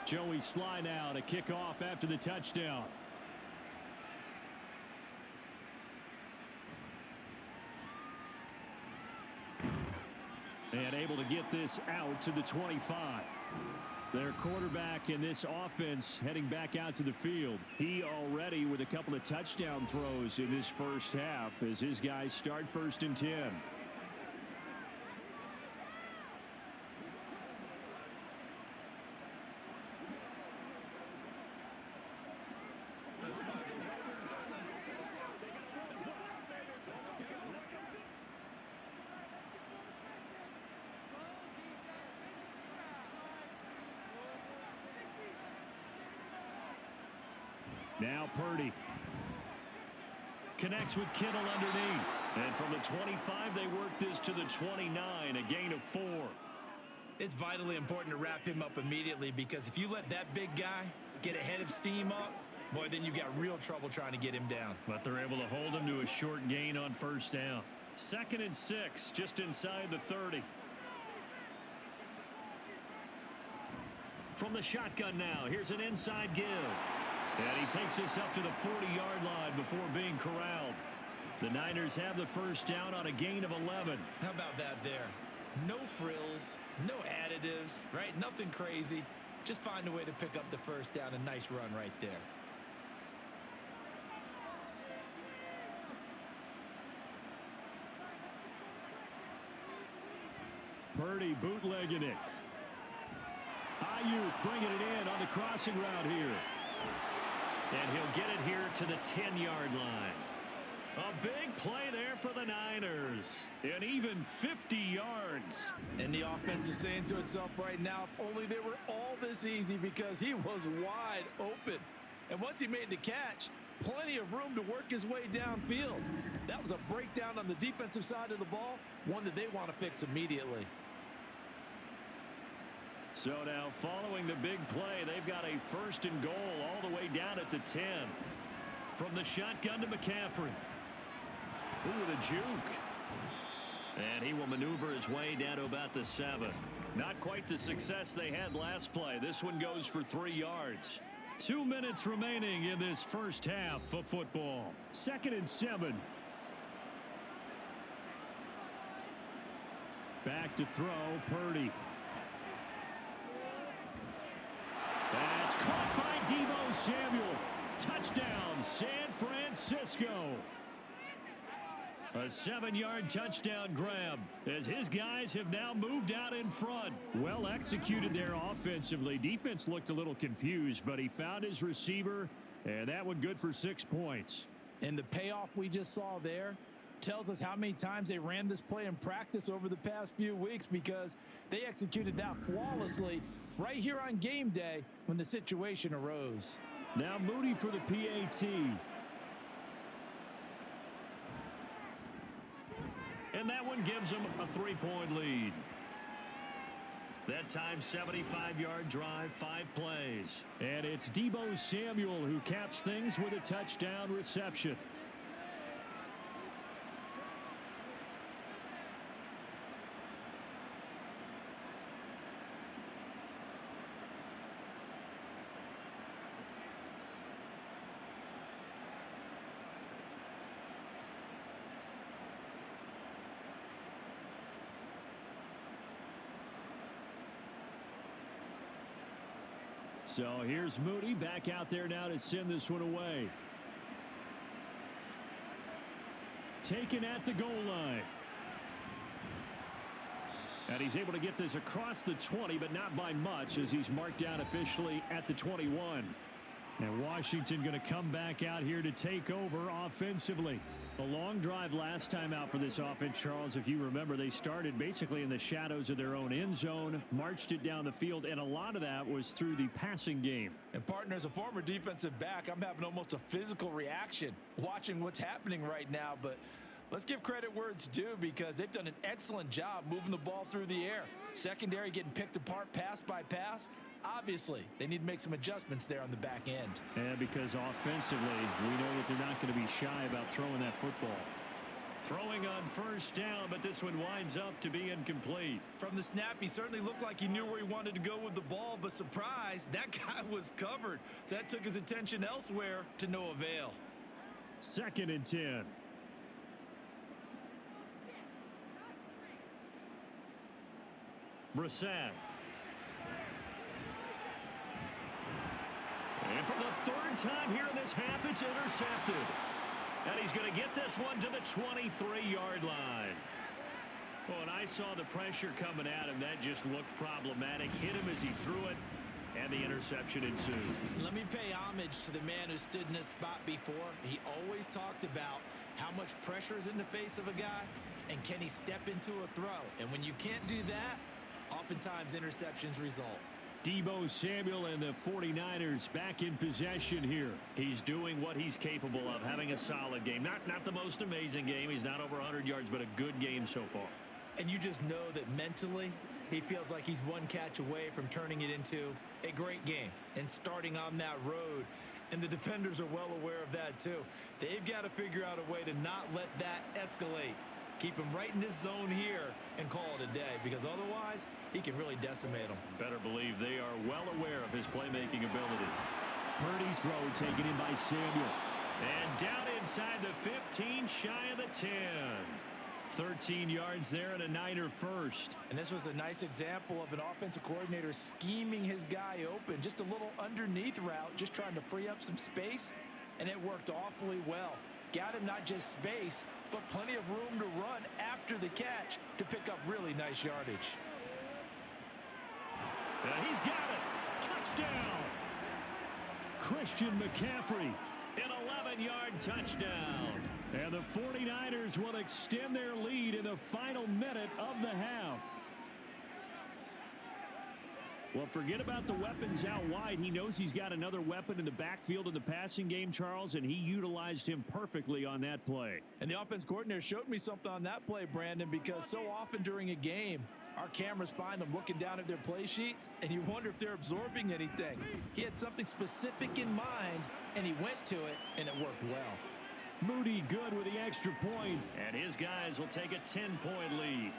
Joey Sly now to kick off after the touchdown. And able to get this out to the 25. Their quarterback in this offense heading back out to the field. He already with a couple of touchdown throws in this first half as his guys start 1st and 10. Now Purdy connects with Kittle underneath. And from the 25, they work this to the 29, a gain of 4. It's vitally important to wrap him up immediately because if you let that big guy get a head of steam up, boy, then you've got real trouble trying to get him down. But they're able to hold him to a short gain on 1st down. 2nd and 6, just inside the 30. From the shotgun now, here's an inside give. And he takes us up to the 40-yard line before being corralled. The Niners have the 1st down on a gain of 11. How about that there? No frills, no additives, right? Nothing crazy. Just find a way to pick up the 1st down. A nice run right there. Purdy bootlegging it. Ayuk bringing it in on the crossing route here. And he'll get it here to the 10-yard line. A big play there for the Niners. And even 50 yards. And the offense is saying to itself right now, if only they were all this easy because he was wide open. And once he made the catch, plenty of room to work his way downfield. That was a breakdown on the defensive side of the ball, one that they want to fix immediately. So now following the big play, they've got a 1st and goal all the way down at the 10. From the shotgun to McCaffrey. Ooh, with a juke. And he will maneuver his way down to about the 7. Not quite the success they had last play. This one goes for 3 yards. 2 minutes remaining in this first half of football. 2nd and 7. Back to throw, Purdy. That's caught by Deebo Samuel. Touchdown, San Francisco. A 7-yard touchdown grab as his guys have now moved out in front. Well executed there offensively. Defense looked a little confused, but he found his receiver, and that one good for 6 points. And the payoff we just saw there tells us how many times they ran this play in practice over the past few weeks because they executed that flawlessly right here on game day when the situation arose. Now Moody for the PAT. And that one gives them a 3-point lead. That time, 75-yard drive, 5 plays. And it's Deebo Samuel who caps things with a touchdown reception. So here's Moody back out there now to send this one away. Taken at the goal line. And he's able to get this across the 20, but not by much as he's marked down officially at the 21. And Washington going to come back out here to take over offensively. A long drive last time out for this offense, Charles. If you remember, they started basically in the shadows of their own end zone, marched it down the field, and a lot of that was through the passing game. And partner, as a former defensive back, I'm having almost a physical reaction watching what's happening right now. But let's give credit where it's due because they've done an excellent job moving the ball through the air. Secondary getting picked apart pass by pass. Obviously, they need to make some adjustments there on the back end. And because offensively, we know that they're not going to be shy about throwing that football. Throwing on 1st down, but this one winds up to be incomplete. From the snap, he certainly looked like he knew where he wanted to go with the ball, but surprise, that guy was covered. So that took his attention elsewhere to no avail. 2nd and 10. Brissett. Third time here in this half, it's intercepted. And he's going to get this one to the 23-yard line. Well, and I saw the pressure coming at him. That just looked problematic. Hit him as he threw it, and the interception ensued. Let me pay homage to the man who stood in this spot before. He always talked about how much pressure is in the face of a guy, and can he step into a throw? And when you can't do that, oftentimes interceptions result. Deebo Samuel and the 49ers back in possession here. He's doing what he's capable of, having a solid game. Not the most amazing game. He's not over 100 yards, but a good game so far. And you just know that mentally, he feels like he's one catch away from turning it into a great game and starting on that road. And the defenders are well aware of that too. They've got to figure out a way to not let that escalate. Keep him right in this zone here and call it a day, because otherwise he can really decimate them. Better believe they are well aware of his playmaking ability. Purdy's throw taken in by Samuel. And down inside the 15, shy of the 10. 13 yards there and a Niner first. And this was a nice example of an offensive coordinator scheming his guy open. Just a little underneath route, just trying to free up some space, and it worked awfully well. Got him not just space, but plenty of room to run after the catch to pick up really nice yardage. And he's got it. Touchdown. Christian McCaffrey. An 11-yard touchdown. And the 49ers will extend their lead in the final minute of the half. Well, forget about the weapons out wide. He knows he's got another weapon in the backfield in the passing game, Charles, and he utilized him perfectly on that play. And the offense coordinator showed me something on that play, Brandon, because so often during a game, our cameras find them looking down at their play sheets, and you wonder if they're absorbing anything. He had something specific in mind, and he went to it, and it worked well. Moody good with the extra point. And his guys will take a 10-point lead.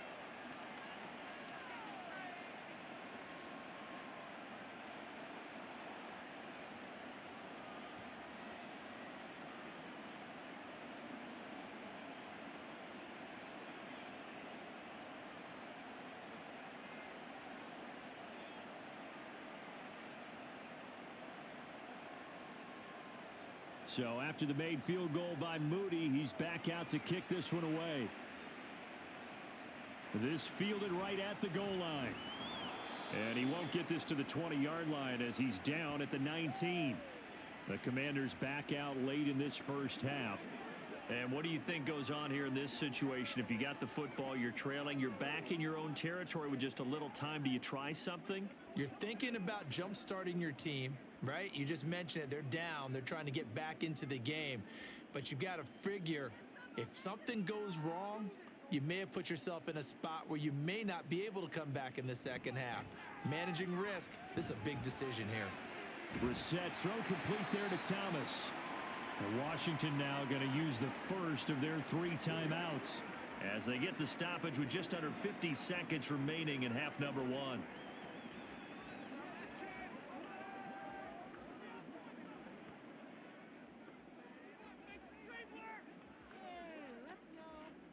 So after the made field goal by Moody, he's back out to kick this one away. This fielded right at the goal line. And he won't get this to the 20-yard line as he's down at the 19. The Commanders back out late in this first half. And what do you think goes on here in this situation? If you got the football, you're trailing, you're back in your own territory with just a little time. Do you try something? You're thinking about jump-starting your team, right? You just mentioned it. They're down. They're trying to get back into the game. But you've got to figure, if something goes wrong, you may have put yourself in a spot where you may not be able to come back in the second half. Managing risk, this is a big decision here. Brissett throw complete there to Thomas. And Washington now going to use the first of their 3 timeouts as they get the stoppage with just under 50 seconds remaining in half number 1.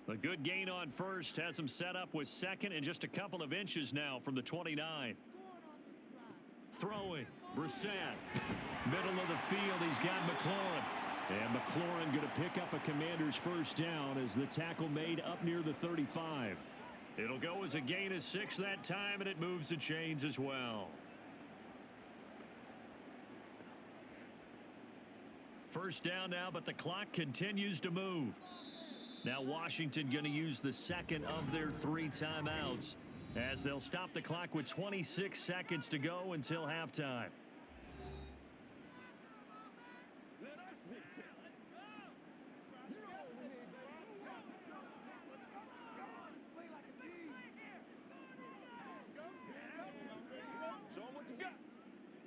A good gain on first has him set up with second and just a couple of inches now from the 29. Throwing, Brissett. Middle of the field, he's got McLaurin. And McLaurin going to pick up a Commander's first down as the tackle made up near the 35. It'll go as a gain of 6 that time, and it moves the chains as well. First down now, but the clock continues to move. Now Washington going to use the second of their 3 timeouts as they'll stop the clock with 26 seconds to go until halftime.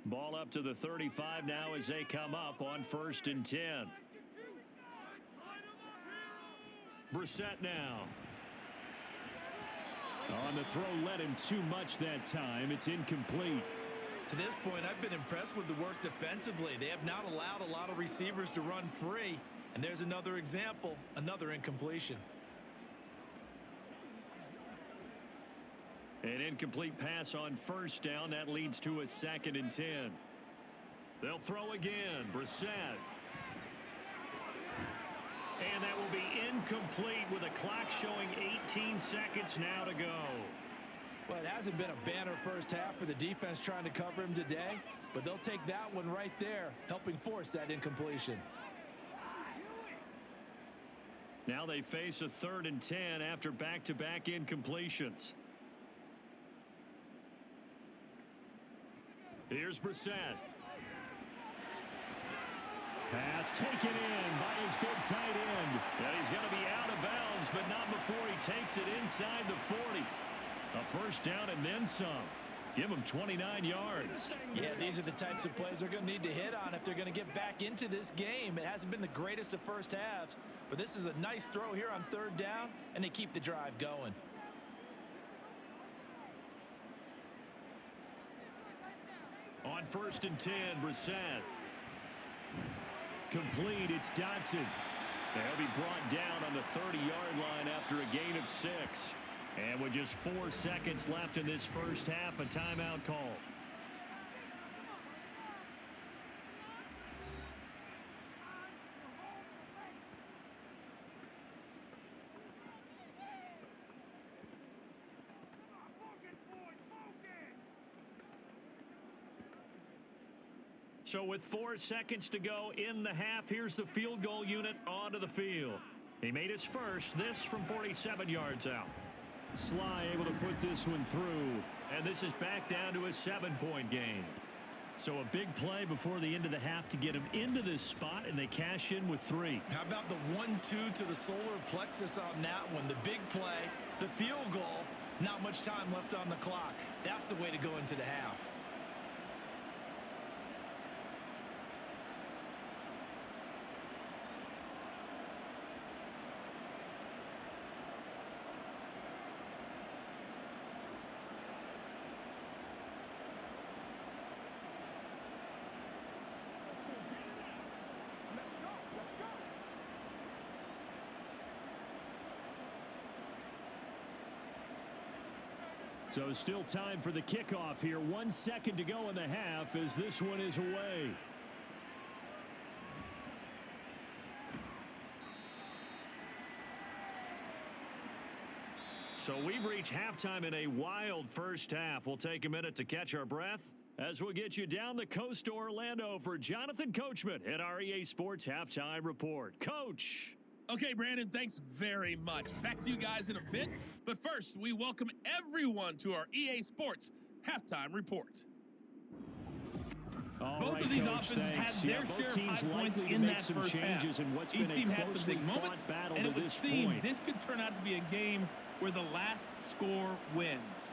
Ball up to the 35 now as they come up on 1st and 10. Brissett now. On the throw, led him too much that time. It's incomplete. To this point, I've been impressed with the work defensively. They have not allowed a lot of receivers to run free. And there's another example, another incompletion. An incomplete pass on 1st down. That leads to a 2nd and 10. They'll throw again. Brissett. And that will be incomplete with a clock showing 18 seconds now to go. Well, it hasn't been a banner first half for the defense trying to cover him today, but they'll take that one right there, helping force that incompletion. Now they face a 3rd and 10 after back-to-back incompletions. Here's Brissett. Pass taken in by his big tight end. And he's going to be out of bounds, but not before he takes it inside the 40. A first down and then some. Give him 29 yards. Yeah, these are the types of plays they're going to need to hit on if they're going to get back into this game. It hasn't been the greatest of first halves, but this is a nice throw here on 3rd down, and they keep the drive going. On 1st and 10, Brissett. Complete, it's Dotson. They'll be brought down on the 30-yard line after a gain of 6. And with just 4 seconds left in this first half, a timeout call. So with 4 seconds to go in the half, here's the field goal unit onto the field. He made his first, this from 47 yards out. Sly able to put this one through. And this is back down to a 7-point game. So a big play before the end of the half to get him into this spot, and they cash in with 3. How about the 1-2 to the solar plexus on that one? The big play, the field goal, not much time left on the clock. That's the way to go into the half. So still time for the kickoff here. 1 second to go in the half as this one is away. So we've reached halftime in a wild first half. We'll take a minute to catch our breath as we'll get you down the coast to Orlando for Jonathan Coachman at our EA Sports Halftime Report. Coach. Okay, Brandon, thanks very much. Back to you guys in a bit. But first, we welcome everyone to our EA Sports Halftime Report. Both of these offenses had their share of high points in that first half. Each team had some big moments, and it would seem this could turn out to be a game where the last score wins.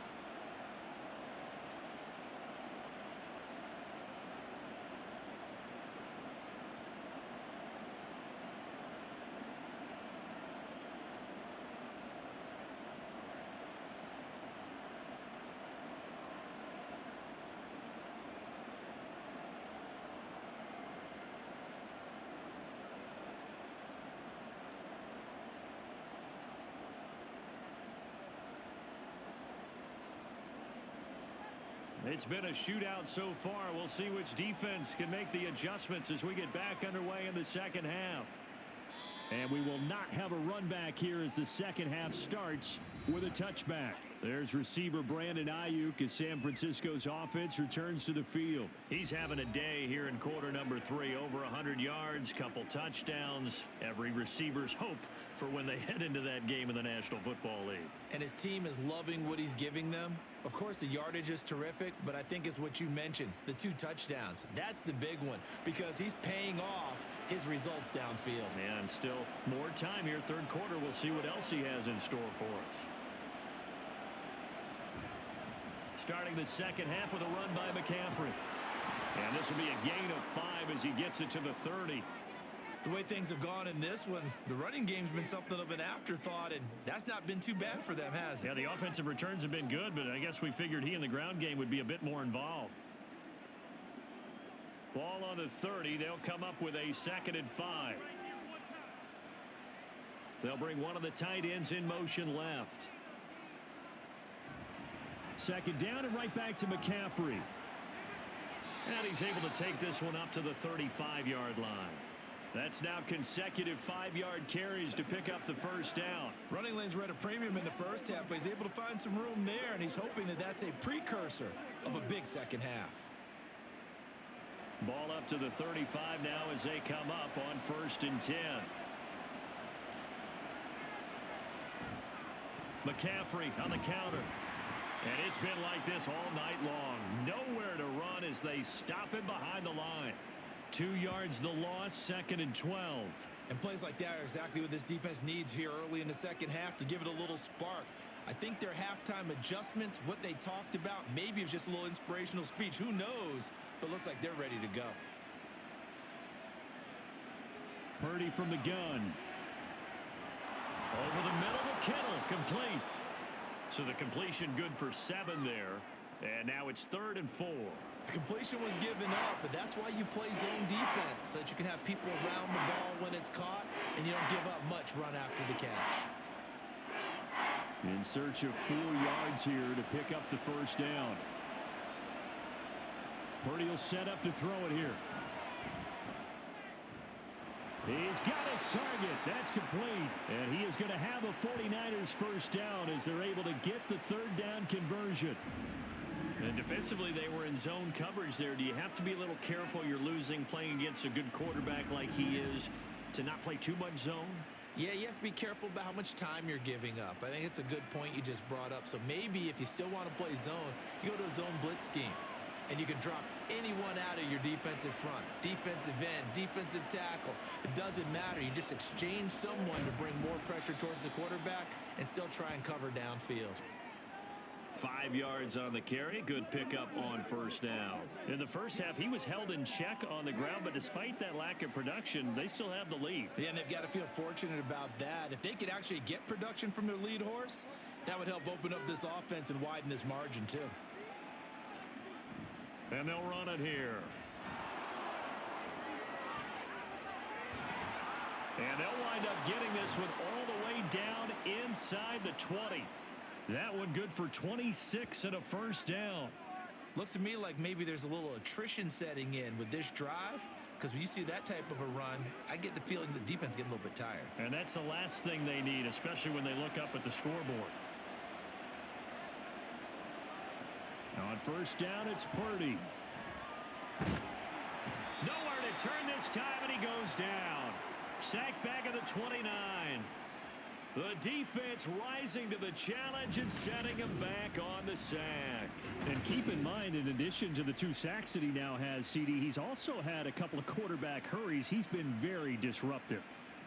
It's been a shootout so far. We'll see which defense can make the adjustments as we get back underway in the second half. And we will not have a run back here as the second half starts with a touchback. There's receiver Brandon Ayuk as San Francisco's offense returns to the field. He's having a day here in quarter number 3. Over 100 yards, couple touchdowns. Every receiver's hope for when they head into that game in the National Football League. And his team is loving what he's giving them. Of course, the yardage is terrific, but I think it's what you mentioned, the 2 touchdowns. That's the big one because he's paying off his results downfield. And still more time here. Third quarter, we'll see what else he has in store for us. Starting the second half with a run by McCaffrey. And this will be a gain of 5 as he gets it to the 30. The way things have gone in this one, the running game's been something of an afterthought, and that's not been too bad for them, has it? Yeah, the offensive returns have been good, but I guess we figured he in the ground game would be a bit more involved. Ball on the 30. They'll come up with a 2nd and 5. They'll bring one of the tight ends in motion left. Second down and right back to McCaffrey. And he's able to take this one up to the 35-yard line. That's now consecutive 5-yard carries to pick up the first down. Running lanes were at a premium in the first half, but he's able to find some room there, and he's hoping that that's a precursor of a big second half. Ball up to the 35 now as they come up on 1st and 10. McCaffrey on the counter. And it's been like this all night long. Nowhere to run as they stop him behind the line. 2 yards the loss, 2nd and 12. And plays like that are exactly what this defense needs here early in the second half to give it a little spark. I think their halftime adjustments, what they talked about, maybe it's just a little inspirational speech. Who knows? But looks like they're ready to go. Purdy from the gun. Over the middle to Kittle, complete. So the completion good for 7 there. And now it's 3rd and 4. The completion was given up, but that's why you play zone defense, so that you can have people around the ball when it's caught, and you don't give up much run after the catch. In search of 4 yards here to pick up the first down. Purdy will set up to throw it here. He's got his target. That's complete. And he is going to have a 49ers first down as they're able to get the 3rd down conversion. And defensively, they were in zone coverage there. Do you have to be a little careful you're losing playing against a good quarterback like he is to not play too much zone? Yeah, you have to be careful about how much time you're giving up. I think it's a good point you just brought up. So maybe if you still want to play zone, you go to a zone blitz scheme. And you can drop anyone out of your defensive front. Defensive end, defensive tackle. It doesn't matter. You just exchange someone to bring more pressure towards the quarterback and still try and cover downfield. 5 yards on the carry. Good pickup on first down. In the first half, he was held in check on the ground, but despite that lack of production, they still have the lead. Yeah, and they've got to feel fortunate about that. If they could actually get production from their lead horse, that would help open up this offense and widen this margin too. And they'll run it here. And they'll wind up getting this one all the way down inside the 20. That one good for 26 and a first down. Looks to me like maybe there's a little attrition setting in with this drive, because when you see that type of a run, I get the feeling the defense getting a little bit tired. And that's the last thing they need, especially when they look up at the scoreboard. On first down, it's Purdy. Nowhere to turn this time, and he goes down. Sacked back at the 29. The defense rising to the challenge and setting him back on the sack. And keep in mind, in addition to the 2 sacks that he now has, CD, he's also had a couple of quarterback hurries. He's been very disruptive.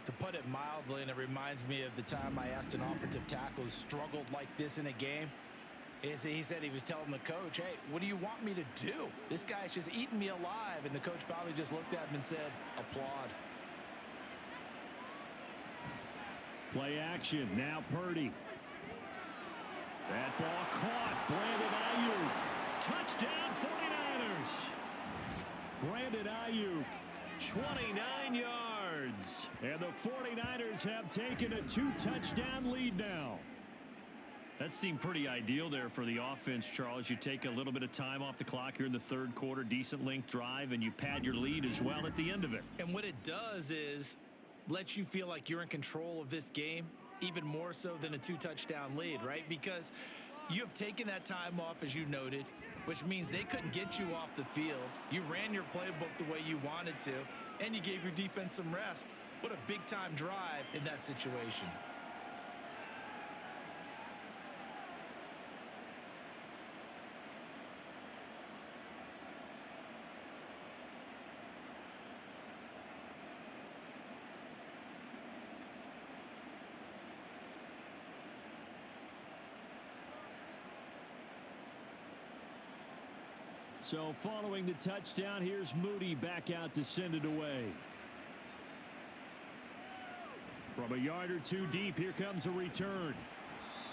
To put it mildly, and it reminds me of the time I asked an offensive tackle who struggled like this in a game. He said he was telling the coach, hey, what do you want me to do? This guy's just eating me alive. And the coach finally just looked at him and said, applaud. Play action. Now Purdy. That ball caught. Brandon Ayuk. Touchdown 49ers. Brandon Ayuk. 29 yards. And the 49ers have taken a 2-touchdown lead now. That seemed pretty ideal there for the offense, Charles. You take a little bit of time off the clock here in the 3rd quarter, decent length drive, and you pad your lead as well at the end of it. And what it does is let you feel like you're in control of this game, even more so than a 2-touchdown lead, right? Because you have taken that time off, as you noted, which means they couldn't get you off the field. You ran your playbook the way you wanted to, and you gave your defense some rest. What a big-time drive in that situation. So following the touchdown, here's Moody back out to send it away. From a yard or 2 deep, here comes a return.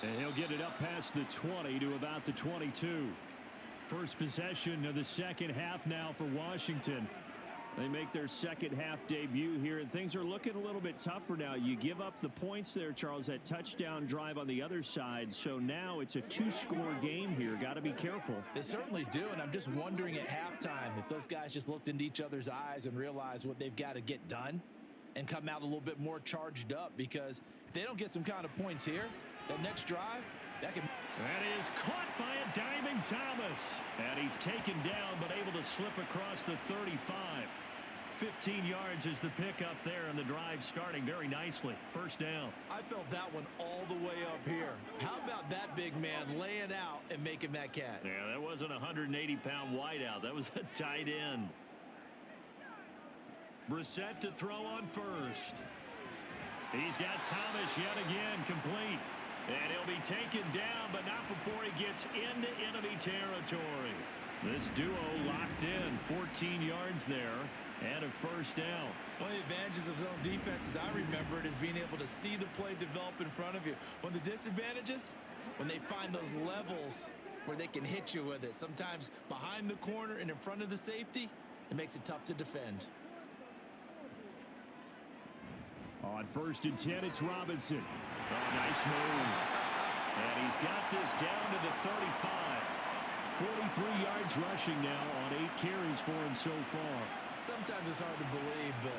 And he'll get it up past the 20 to about the 22. First possession of the second half now for Washington. They make their second half debut here, and things are looking a little bit tougher now. You give up the points there, Charles, that touchdown drive on the other side. So now it's a two-score game here. Got to be careful. They certainly do, and I'm just wondering at halftime if those guys just looked into each other's eyes and realized what they've got to get done and come out a little bit more charged up, because if they don't get some kind of points here, that next drive, that can... That is caught by a diving Thomas. And he's taken down but able to slip across the 35. 15 yards is the pickup there, and the drive starting very nicely. First down. I felt that one all the way up here. How about that big man laying out and making that catch? Yeah, that wasn't a 180-pound wideout. That was a tight end. Brissett to throw on first. He's got Thomas yet again complete. And he'll be taken down, but not before he gets into enemy territory. This duo locked in, 14 yards there, and a first down. One of the advantages of zone defense, as I remember it, is being able to see the play develop in front of you. One of the disadvantages, when they find those levels where they can hit you with it, sometimes behind the corner and in front of the safety, it makes it tough to defend. On 1st and 10, it's Robinson. Oh, nice move. And he's got this down to the 35. 43 yards rushing now on 8 carries for him so far. Sometimes it's hard to believe, but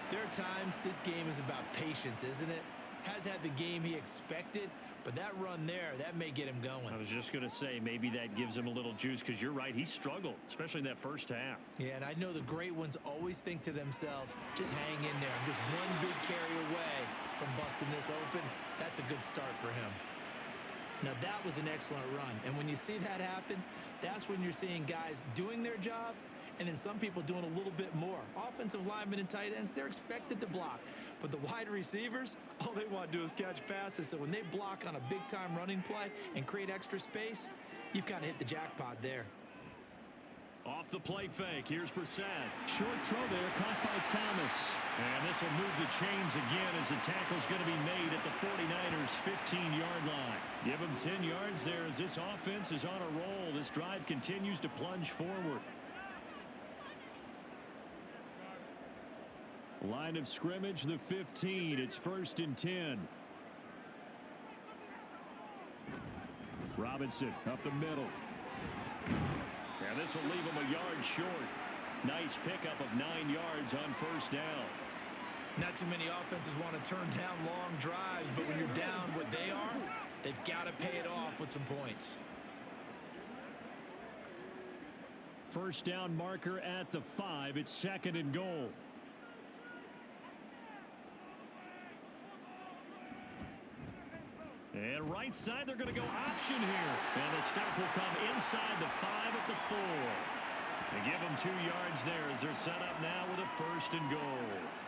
there are times this game is about patience, isn't it? Has had the game he expected, but that run there, that may get him going. I was just going to say, maybe that gives him a little juice, because you're right, he struggled, especially in that first half. Yeah, and I know the great ones always think to themselves, just hang in there. I'm just one big carry away from busting this open. That's a good start for him. Now, that was an excellent run, and when you see that happen, that's when you're seeing guys doing their job, and then some people doing a little bit more. Offensive linemen and tight ends, they're expected to block. But the wide receivers, all they want to do is catch passes. So when they block on a big-time running play and create extra space, you've kind of hit the jackpot there. Off the play fake, here's Brissett. Short throw there, caught by Thomas. And this will move the chains again as the tackle's going to be made at the 49ers' 15-yard line. Give them 10 yards there as this offense is on a roll. This drive continues to plunge forward. Line of scrimmage, the 15. It's 1st and 10. Robinson up the middle. And this will leave him a yard short. Nice pickup of 9 yards on first down. Not too many offenses want to turn down long drives, but when you're down what they are, they've got to pay it off with some points. First down marker at the 5. It's 2nd and goal. And right side, they're going to go option here. And the stop will come inside the 5 at the 4. They give them 2 yards there as they're set up now with a 1st and goal.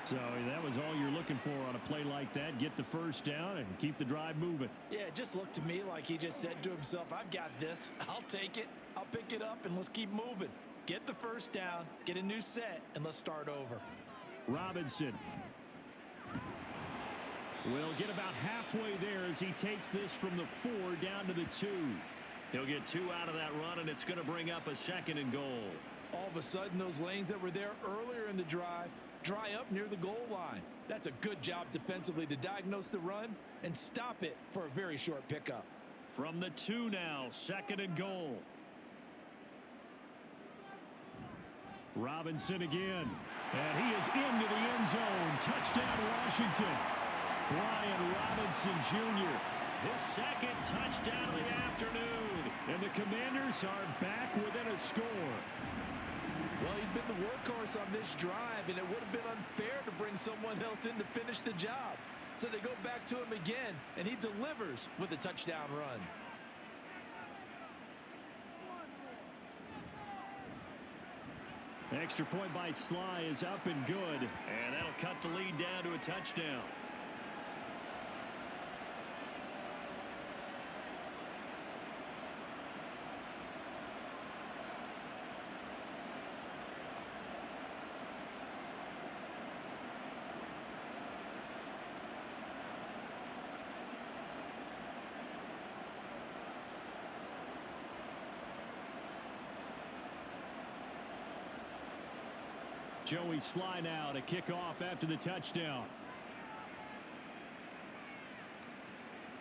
So that was all you're looking for on a play like that. Get the first down and keep the drive moving. Yeah, it just looked to me like he just said to himself, I've got this. I'll take it. I'll pick it up, and let's keep moving. Get the first down, get a new set, and let's start over. Robinson will get about halfway there as he takes this from the 4 down to the 2. He'll get 2 out of that run, and it's going to bring up a 2nd and goal. All of a sudden, those lanes that were there earlier in the drive dry up near the goal line. That's a good job defensively to diagnose the run and stop it for a very short pickup. From the 2 now, 2nd and goal. Robinson again. And he is into the end zone. Touchdown, Washington. Brian Robinson Jr. His 2nd touchdown of the afternoon. And the Commanders are back within a score. Well, he's been the workhorse on this drive, and it would have been unfair to bring someone else in to finish the job. So they go back to him again, and he delivers with a touchdown run. Extra point by Sly is up and good. And that'll cut the lead down to a touchdown. Joey Sly now to kick off after the touchdown.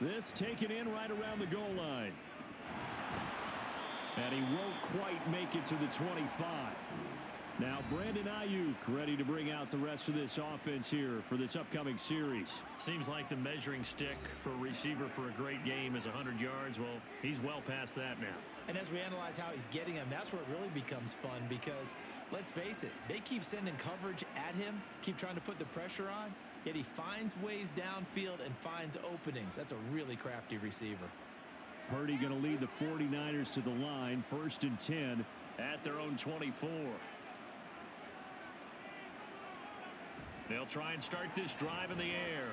This taken in right around the goal line. And he won't quite make it to the 25. Now Brandon Ayuk ready to bring out the rest of this offense here for this upcoming series. Seems like the measuring stick for a receiver for a great game is 100 yards. Well, he's well past that now. And as we analyze how he's getting them, that's where it really becomes fun because, let's face it, they keep sending coverage at him, keep trying to put the pressure on, yet he finds ways downfield and finds openings. That's a really crafty receiver. Purdy going to lead the 49ers to the line, 1st and 10 at their own 24. They'll try and start this drive in the air.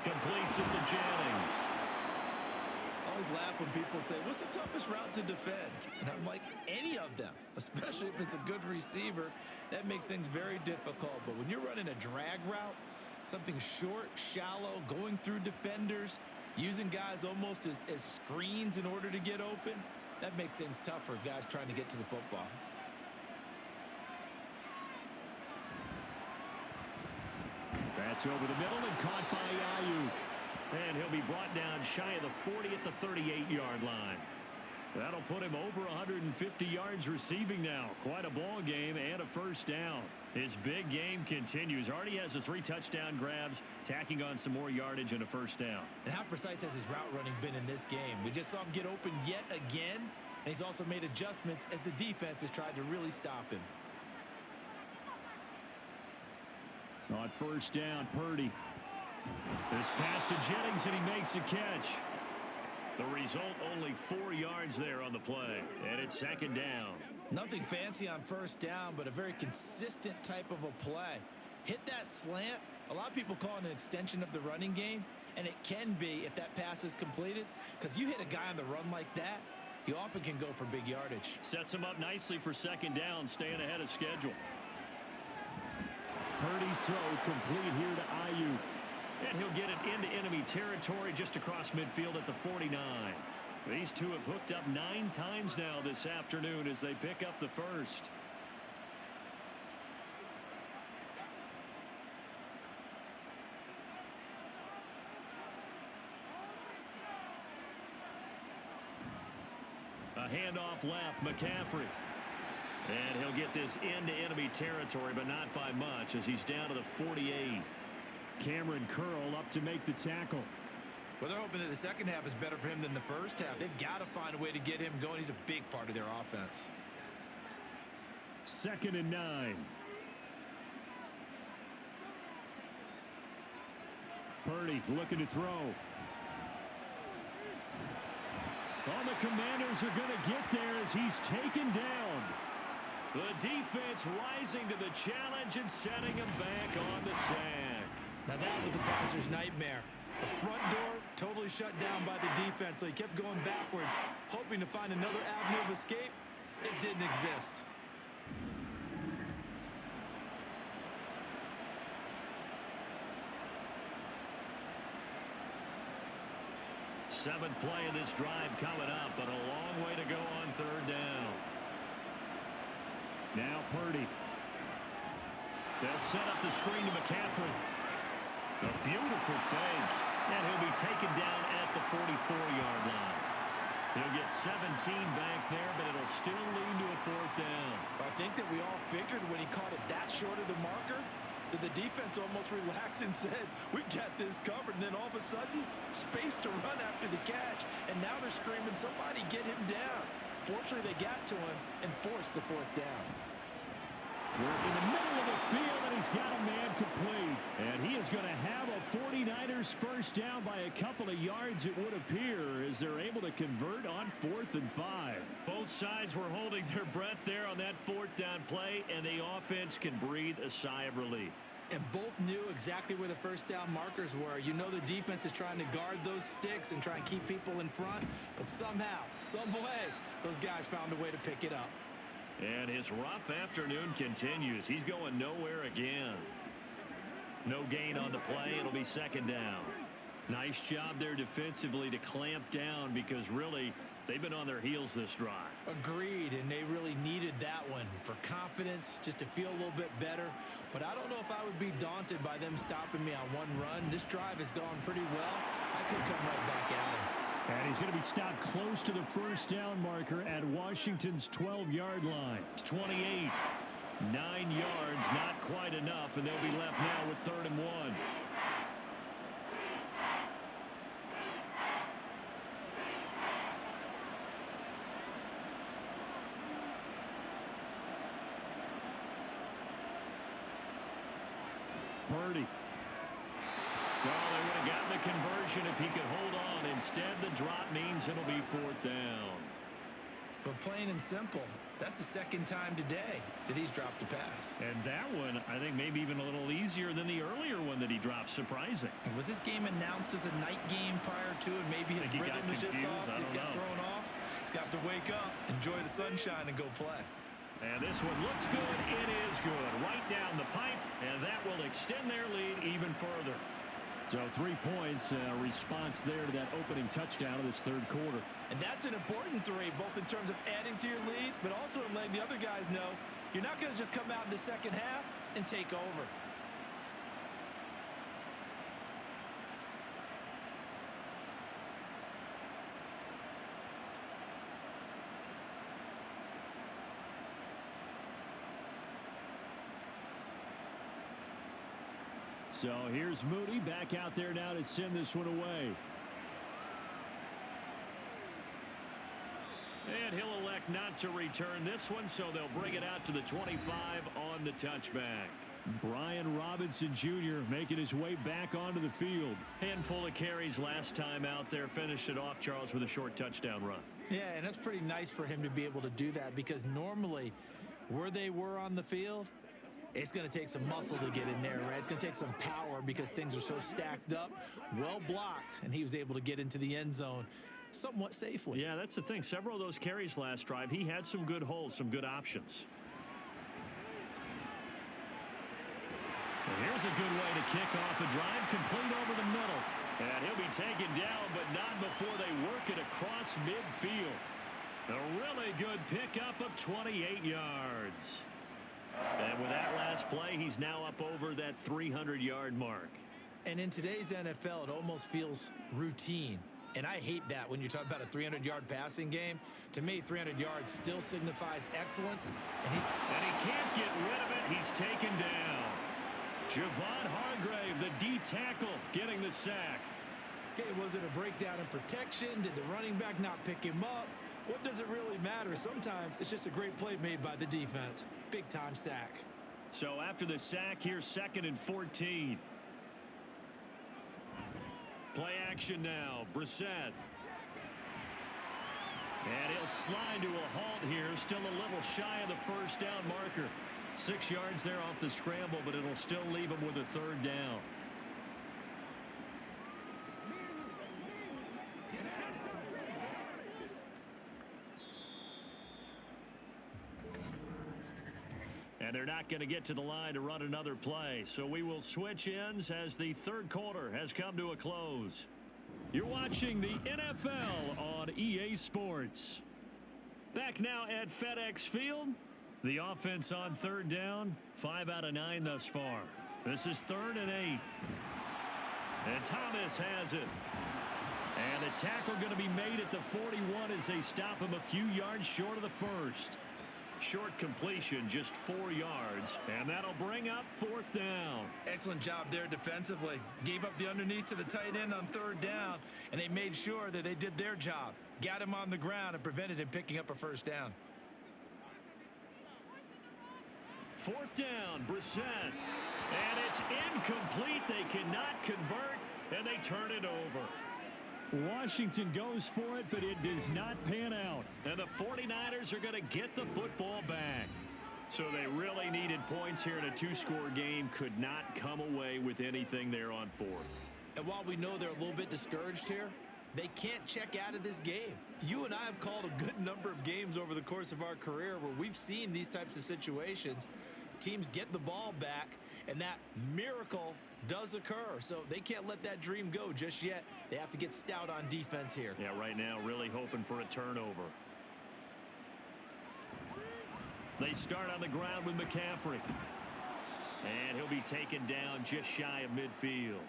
Completes it to Jennings. I always laugh when people say, what's the toughest route to defend? And I'm like, any of them, especially if it's a good receiver. That makes things very difficult. But when you're running a drag route, something short, shallow, going through defenders, using guys almost as screens in order to get open, that makes things tough for guys trying to get to the football. That's over the middle and caught by Ayuk. And he'll be brought down shy of the 40 at the 38-yard line. That'll put him over 150 yards receiving now. Quite a ball game and a first down. His big game continues. Already has the 3 touchdown grabs, tacking on some more yardage and a first down. And how precise has his route running been in this game? We just saw him get open yet again, and he's also made adjustments as the defense has tried to really stop him. On first down, Purdy. This pass to Jennings, and he makes the catch. The result, only 4 yards there on the play, and it's 2nd down. Nothing fancy on first down, but a very consistent type of a play. Hit that slant. A lot of people call it an extension of the running game, and it can be if that pass is completed, because you hit a guy on the run like that, he often can go for big yardage. Sets him up nicely for 2nd down, staying ahead of schedule. Purdy's throw complete here to Ayuk. And he'll get it into enemy territory just across midfield at the 49. These two have hooked up 9 times now this afternoon as they pick up the first. A handoff left, McCaffrey. And he'll get this into enemy territory, but not by much as he's down to the 48. Cameron Curl up to make the tackle. Well, they're hoping that the second half is better for him than the first half. They've got to find a way to get him going. He's a big part of their offense. 2nd and 9. Purdy looking to throw. Oh, the Commanders are going to get there as he's taken down. The defense rising to the challenge and setting him back on the sack. Now that was a passer's nightmare. The front door totally shut down by the defense, so he kept going backwards, hoping to find another avenue of escape. It didn't exist. Seventh play of this drive coming up, but a long way to go on 3rd down. Now Purdy. They'll set up the screen to McCaffrey. A beautiful fake. And he'll be taken down at the 44-yard line. He'll get 17 back there, but it'll still lead to a 4th down. I think that we all figured when he caught it that short of the marker, that the defense almost relaxed and said, we've got this covered. And then all of a sudden, space to run after the catch. And now they're screaming, somebody get him down. Fortunately, they got to him and forced the 4th down. We're in the middle of the field, and he's got a man complete. And he is going to have a 49ers first down by a couple of yards, it would appear, as they're able to convert on 4th and 5. Both sides were holding their breath there on that 4th down play, and the offense can breathe a sigh of relief. And both knew exactly where the first down markers were. You know the defense is trying to guard those sticks and try and keep people in front, but somehow, some way, those guys found a way to pick it up. And his rough afternoon continues. He's going nowhere again. No gain on the play. It'll be 2nd down. Nice job there defensively to clamp down because really they've been on their heels this drive. Agreed, and they really needed that one for confidence. confidence, just to feel a little bit better. But I don't know if I would be daunted by them stopping me on one run. This drive has gone pretty well. I could come right back at him. And he's going to be stopped close to the first down marker at Washington's 12-yard line. It's 28. 9 yards, not quite enough, and they'll be left now with 3rd and 1. Purdy. Well, they would have gotten the conversion if he could hold on. Instead, the drop means it'll be 4th down. But plain and simple, that's the second time today that he's dropped a pass. And that one, I think, maybe even a little easier than the earlier one that he dropped. Surprising. Was this game announced as a night game prior to it? Maybe his rhythm is just off. He's got thrown off. He's got to wake up, enjoy the sunshine, and go play. And this one looks good. It is good. Right down the pipe, and that will extend their lead even further. So 3 points, response there to that opening touchdown of this third quarter. And that's an important 3, both in terms of adding to your lead, but also in letting the other guys know you're not going to just come out in the second half and take over. So here's Moody back out there now to send this one away. And he'll elect not to return this one, so they'll bring it out to the 25 on the touchback. Brian Robinson Jr. making his way back onto the field. Handful of carries last time out there. Finished it off, Charles, with a short touchdown run. Yeah, and that's pretty nice for him to be able to do that, because normally where they were on the field, it's going to take some muscle to get in there, right? It's going to take some power because things are so stacked up, well blocked, and he was able to get into the end zone somewhat safely. Yeah, that's the thing. Several of those carries last drive, he had some good holes, some good options. And here's a good way to kick off a drive, complete over the middle. And he'll be taken down, but not before they work it across midfield. A really good pickup of 28 yards. And with that last play, he's now up over that 300-yard mark. And in today's NFL, it almost feels routine. And I hate that when you talk about a 300-yard passing game. To me, 300 yards still signifies excellence. And he can't get rid of it. He's taken down. Javon Hargrave, the D tackle, getting the sack. Okay, was it a breakdown in protection? Did the running back not pick him up? What does it really matter? Sometimes it's just a great play made by the defense. Big-time sack. So after the sack, here's 2nd and 14. Play action now. Brissett. And he'll slide to a halt here. Still a little shy of the first down marker. 6 yards there off the scramble, but it'll still leave him with a 3rd down. And they're not going to get to the line to run another play. So we will switch ends as the third quarter has come to a close. You're watching the NFL on EA Sports. Back now at FedEx Field. The offense on 3rd down. 5 out of 9 thus far. This is 3rd and 8. And Thomas has it. And the tackle going to be made at the 41 as they stop him a few yards short of the first. Short completion, just 4 yards, and that'll bring up 4th down. Excellent job there defensively. Gave up the underneath to the tight end on 3rd down, and they made sure that they did their job. Got him on the ground and prevented him picking up a 1st down. 4th down, Brissett. And it's incomplete. They cannot convert, and they turn it over. Washington goes for it, but it does not pan out. And the 49ers are going to get the football back. So they really needed points here in a 2-score game. Could not come away with anything there on 4th. And while we know they're a little bit discouraged here, they can't check out of this game. You and I have called a good number of games over the course of our career where we've seen these types of situations. Teams get the ball back, and that miracle does occur. So they can't let that dream go just yet. They have to get stout on defense here. Yeah, right now really hoping for a turnover. They start on the ground with McCaffrey. And he'll be taken down just shy of midfield.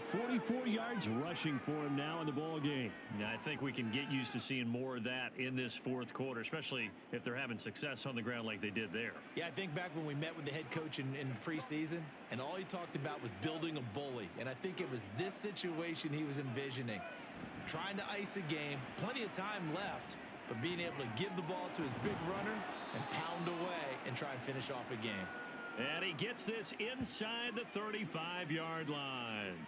44 yards rushing for him now in the ball game. Now, I think we can get used to seeing more of that in this fourth quarter, especially if they're having success on the ground like they did there. Yeah, I think back when we met with the head coach in preseason, and all he talked about was building a bully. And I think it was this situation he was envisioning. Trying to ice a game, plenty of time left, but being able to give the ball to his big runner and pound away and try and finish off a game. And he gets this inside the 35-yard line.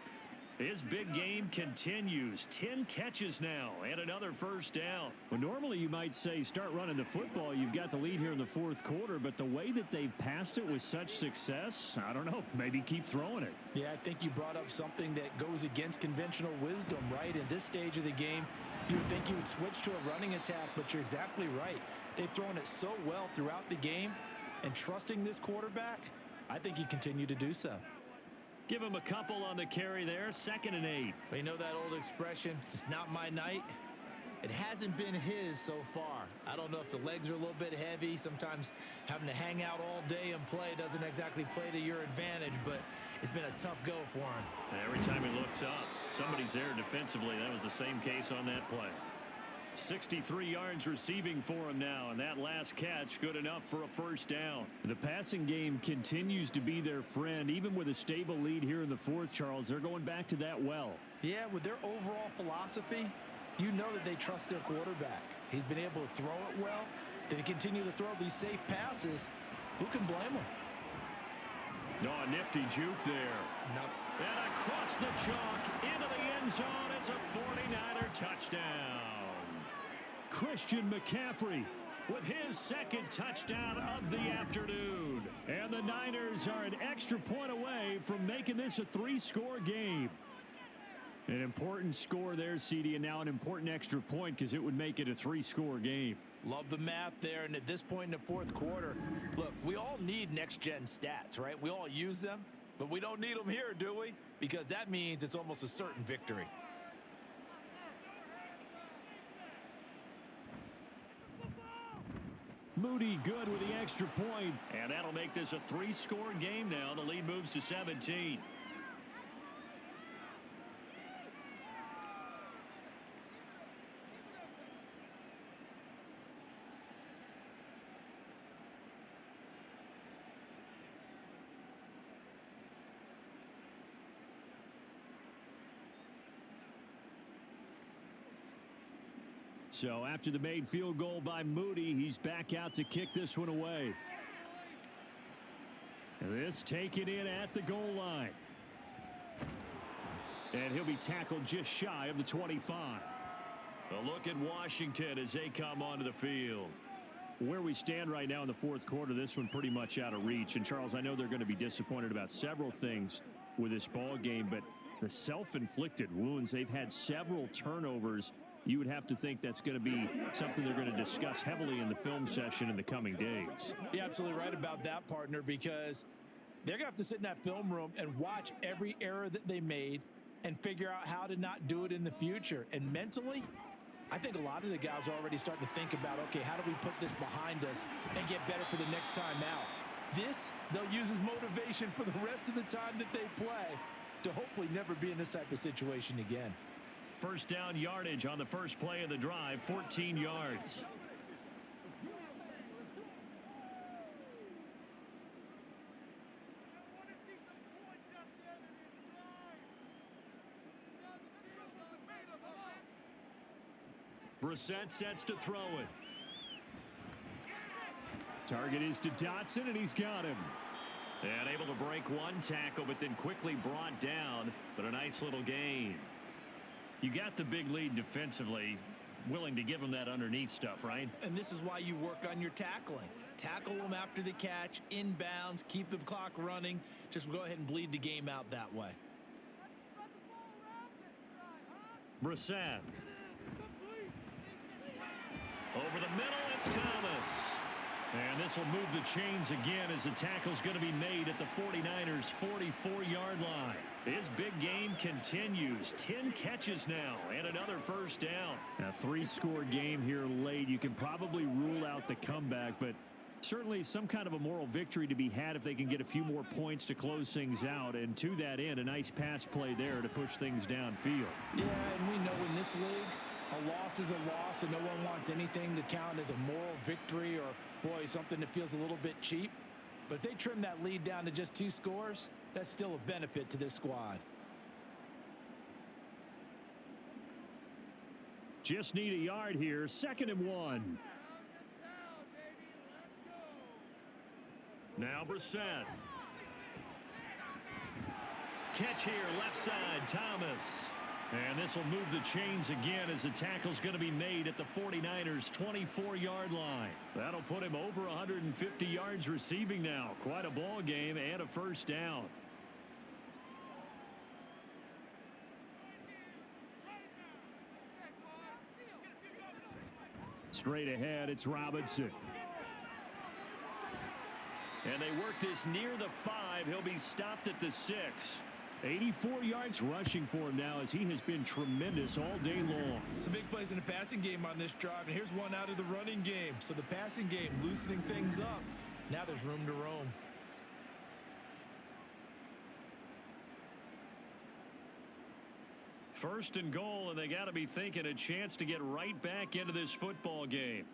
His big game continues. 10 catches now and another first down. Well, normally you might say start running the football. You've got the lead here in the fourth quarter, but the way that they've passed it with such success, I don't know, maybe keep throwing it. Yeah, I think you brought up something that goes against conventional wisdom, right? In this stage of the game, you would think you would switch to a running attack, but you're exactly right. They've thrown it so well throughout the game, and trusting this quarterback, I think you continue to do so. Give him a couple on the carry there. 2nd and 8. You know that old expression, it's not my night? It hasn't been his so far. I don't know if the legs are a little bit heavy. Sometimes having to hang out all day and play doesn't exactly play to your advantage, but it's been a tough go for him. And every time he looks up, somebody's there defensively. That was the same case on that play. 63 yards receiving for him now, and that last catch good enough for a first down. The passing game continues to be their friend. Even with a stable lead here in the fourth, Charles, they're going back to that well. Yeah, with their overall philosophy, you know that they trust their quarterback. He's been able to throw it well. They continue to throw these safe passes. Who can blame them? Oh, a nifty juke there. Nope. And across the chalk into the end zone. It's a 49er touchdown. Christian McCaffrey with his 2nd touchdown of the afternoon. And the Niners are an extra point away from making this a 3-score game. An important score there, CD, and now an important extra point because it would make it a 3-score game. Love the math there, and at this point in the fourth quarter, look, we all need next-gen stats, right? We all use them, but we don't need them here, do we? Because that means it's almost a certain victory. Moody good with the extra point. And that'll make this a 3-score game now. The lead moves to 17. So after the made field goal by Moody, he's back out to kick this one away. This taken in at the goal line. And he'll be tackled just shy of the 25. A look at Washington as they come onto the field. Where we stand right now in the fourth quarter, this one pretty much out of reach. And, Charles, I know they're going to be disappointed about several things with this ball game, but the self-inflicted wounds, they've had several turnovers. You would have to think that's going to be something they're going to discuss heavily in the film session in the coming days. You're absolutely right about that, partner, because they're going to have to sit in that film room and watch every error that they made and figure out how to not do it in the future. And mentally, I think a lot of the guys are already starting to think about, okay, how do we put this behind us and get better for the next time out? This, they'll use as motivation for the rest of the time that they play to hopefully never be in this type of situation again. First down yardage on the first play of the drive, 14 yards. Brissett sets to throw it. Target is to Dotson, and he's got him. And able to break one tackle, but then quickly brought down, but a nice little gain. You got the big lead defensively, willing to give them that underneath stuff, right? And this is why you work on your tackling. Tackle them after the catch, inbounds, keep the clock running. Just go ahead and bleed the game out that way. Brissett. Over the middle, it's Thomas. And this will move the chains again as the tackle's going to be made at the 49ers' 44-yard line. His big game continues. 10 catches now and another first down. A 3-score game here late. You can probably rule out the comeback, but Certainly some kind of a moral victory to be had if they can get a few more points to close things out. And to that end, a nice pass play there to push things downfield. Yeah, and we know in this league, a loss is a loss, and no one wants anything to count as a moral victory or, boy, something that feels a little bit cheap. But if they trim that lead down to just 2 scores, that's still a benefit to this squad. Just need a yard here. 2nd and 1. Now Brissett. Catch here, left side, Thomas. And this will move the chains again as the tackle's going to be made at the 49ers' 24-yard line. That'll put him over 150 yards receiving now. Quite a ball game and a first down. Straight ahead, it's Robinson. And they work this near the 5. He'll be stopped at the 6. 84 yards rushing for him now as he has been tremendous all day long. Some big plays in the passing game on this drive, and here's one out of the running game. So the passing game loosening things up. Now there's room to roam. First and goal, and they got to be thinking a chance to get right back into this football game.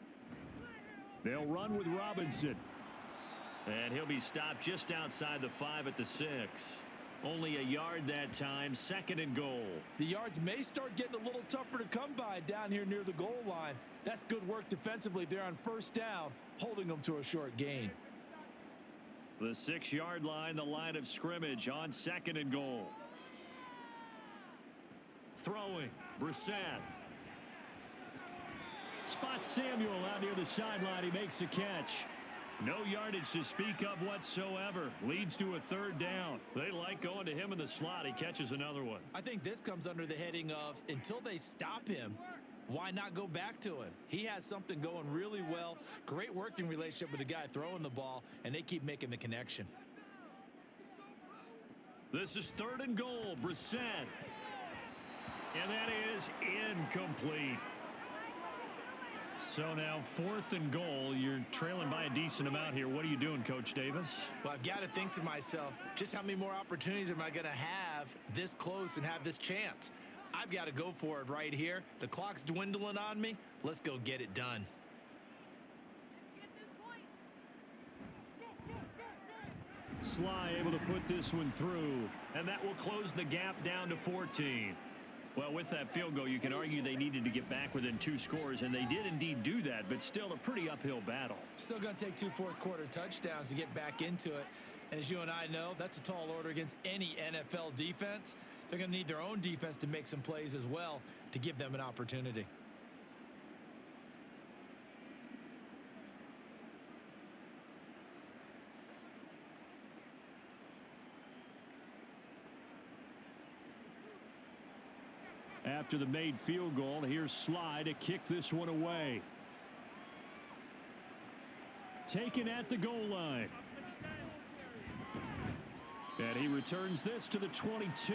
They'll run with Robinson. And he'll be stopped just outside the 5 at the 6. Only a yard that time, 2nd and goal. The yards may start getting a little tougher to come by down here near the goal line. That's good work defensively there on first down, holding them to a short gain. The 6-yard line, the line of scrimmage on 2nd and goal. Throwing, Brissett. Spots Samuel out near the sideline. He makes a catch. No yardage to speak of whatsoever. Leads to a 3rd down. They like going to him in the slot. He catches another one. I think this comes under the heading of until they stop him, why not go back to him? He has something going really well. Great working relationship with the guy throwing the ball, and they keep making the connection. This is 3rd and goal. Brissett. And that is incomplete. So now 4th and goal. You're trailing by a decent amount here. What are you doing, Coach Davis? Well, I've got to think to myself, just how many more opportunities am I going to have this close and have this chance? I've got to go for it right here. The clock's dwindling on me. Let's go get it done. Sly able to put this one through. And that will close the gap down to 14. Well, with that field goal, you can argue they needed to get back within 2 scores, and they did indeed do that, but still a pretty uphill battle. Still going to take 2 fourth-quarter touchdowns to get back into it. And as you and I know, that's a tall order against any NFL defense. They're going to need their own defense to make some plays as well to give them an opportunity. After the made field goal, here's Sly to kick this one away. Taken at the goal line. And he returns this to the 22.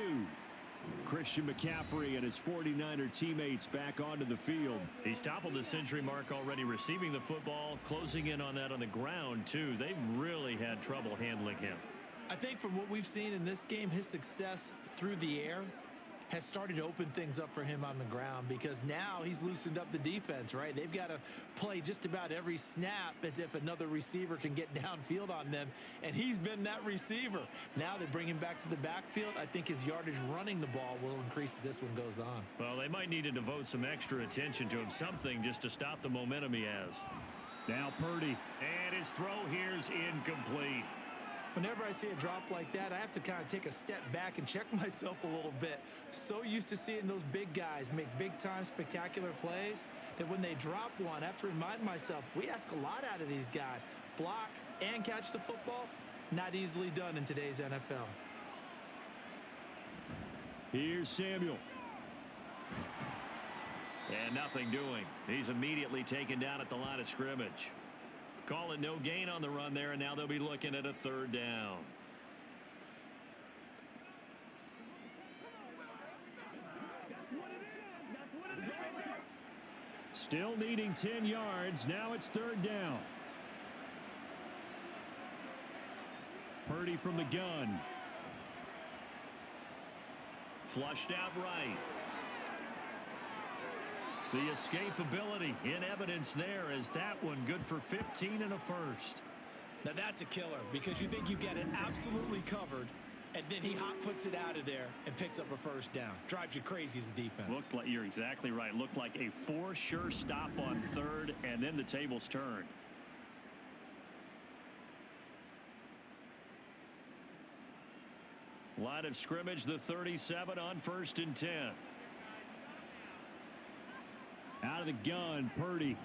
Christian McCaffrey and his 49er teammates back onto the field. He's toppled the century mark already receiving the football, closing in on that on the ground, too. They've really had trouble handling him. I think from what we've seen in this game, his success through the air has started to open things up for him on the ground because now he's loosened up the defense, right? They've got to play just about every snap as if another receiver can get downfield on them, and he's been that receiver. Now they bring him back to the backfield. I think his yardage running the ball will increase as this one goes on. Well, they might need to devote some extra attention to him, something just to stop the momentum he has. Now Purdy. And his throw here's incomplete. Whenever I see a drop like that, I have to kind of take a step back and check myself a little bit. So used to seeing those big guys make big-time spectacular plays that when they drop one, I have to remind myself, we ask a lot out of these guys. Block and catch the football, not easily done in today's NFL. Here's Samuel. And nothing doing. He's immediately taken down at the line of scrimmage. Call it no gain on the run there, and now they'll be looking at a 3rd down. Still needing 10 yards. Now it's 3rd down. Purdy from the gun. Flushed out right. The escapability in evidence there as that one good for 15 and a first. Now that's a killer because you think you've got it absolutely covered, and then he hot-foots it out of there and picks up a first down. Drives you crazy as a defense. Looked like, you're exactly right. Looked like a for-sure stop on third, and then the tables turned. Line of scrimmage, the 37 on 1st and 10. Out of the gun, Purdy.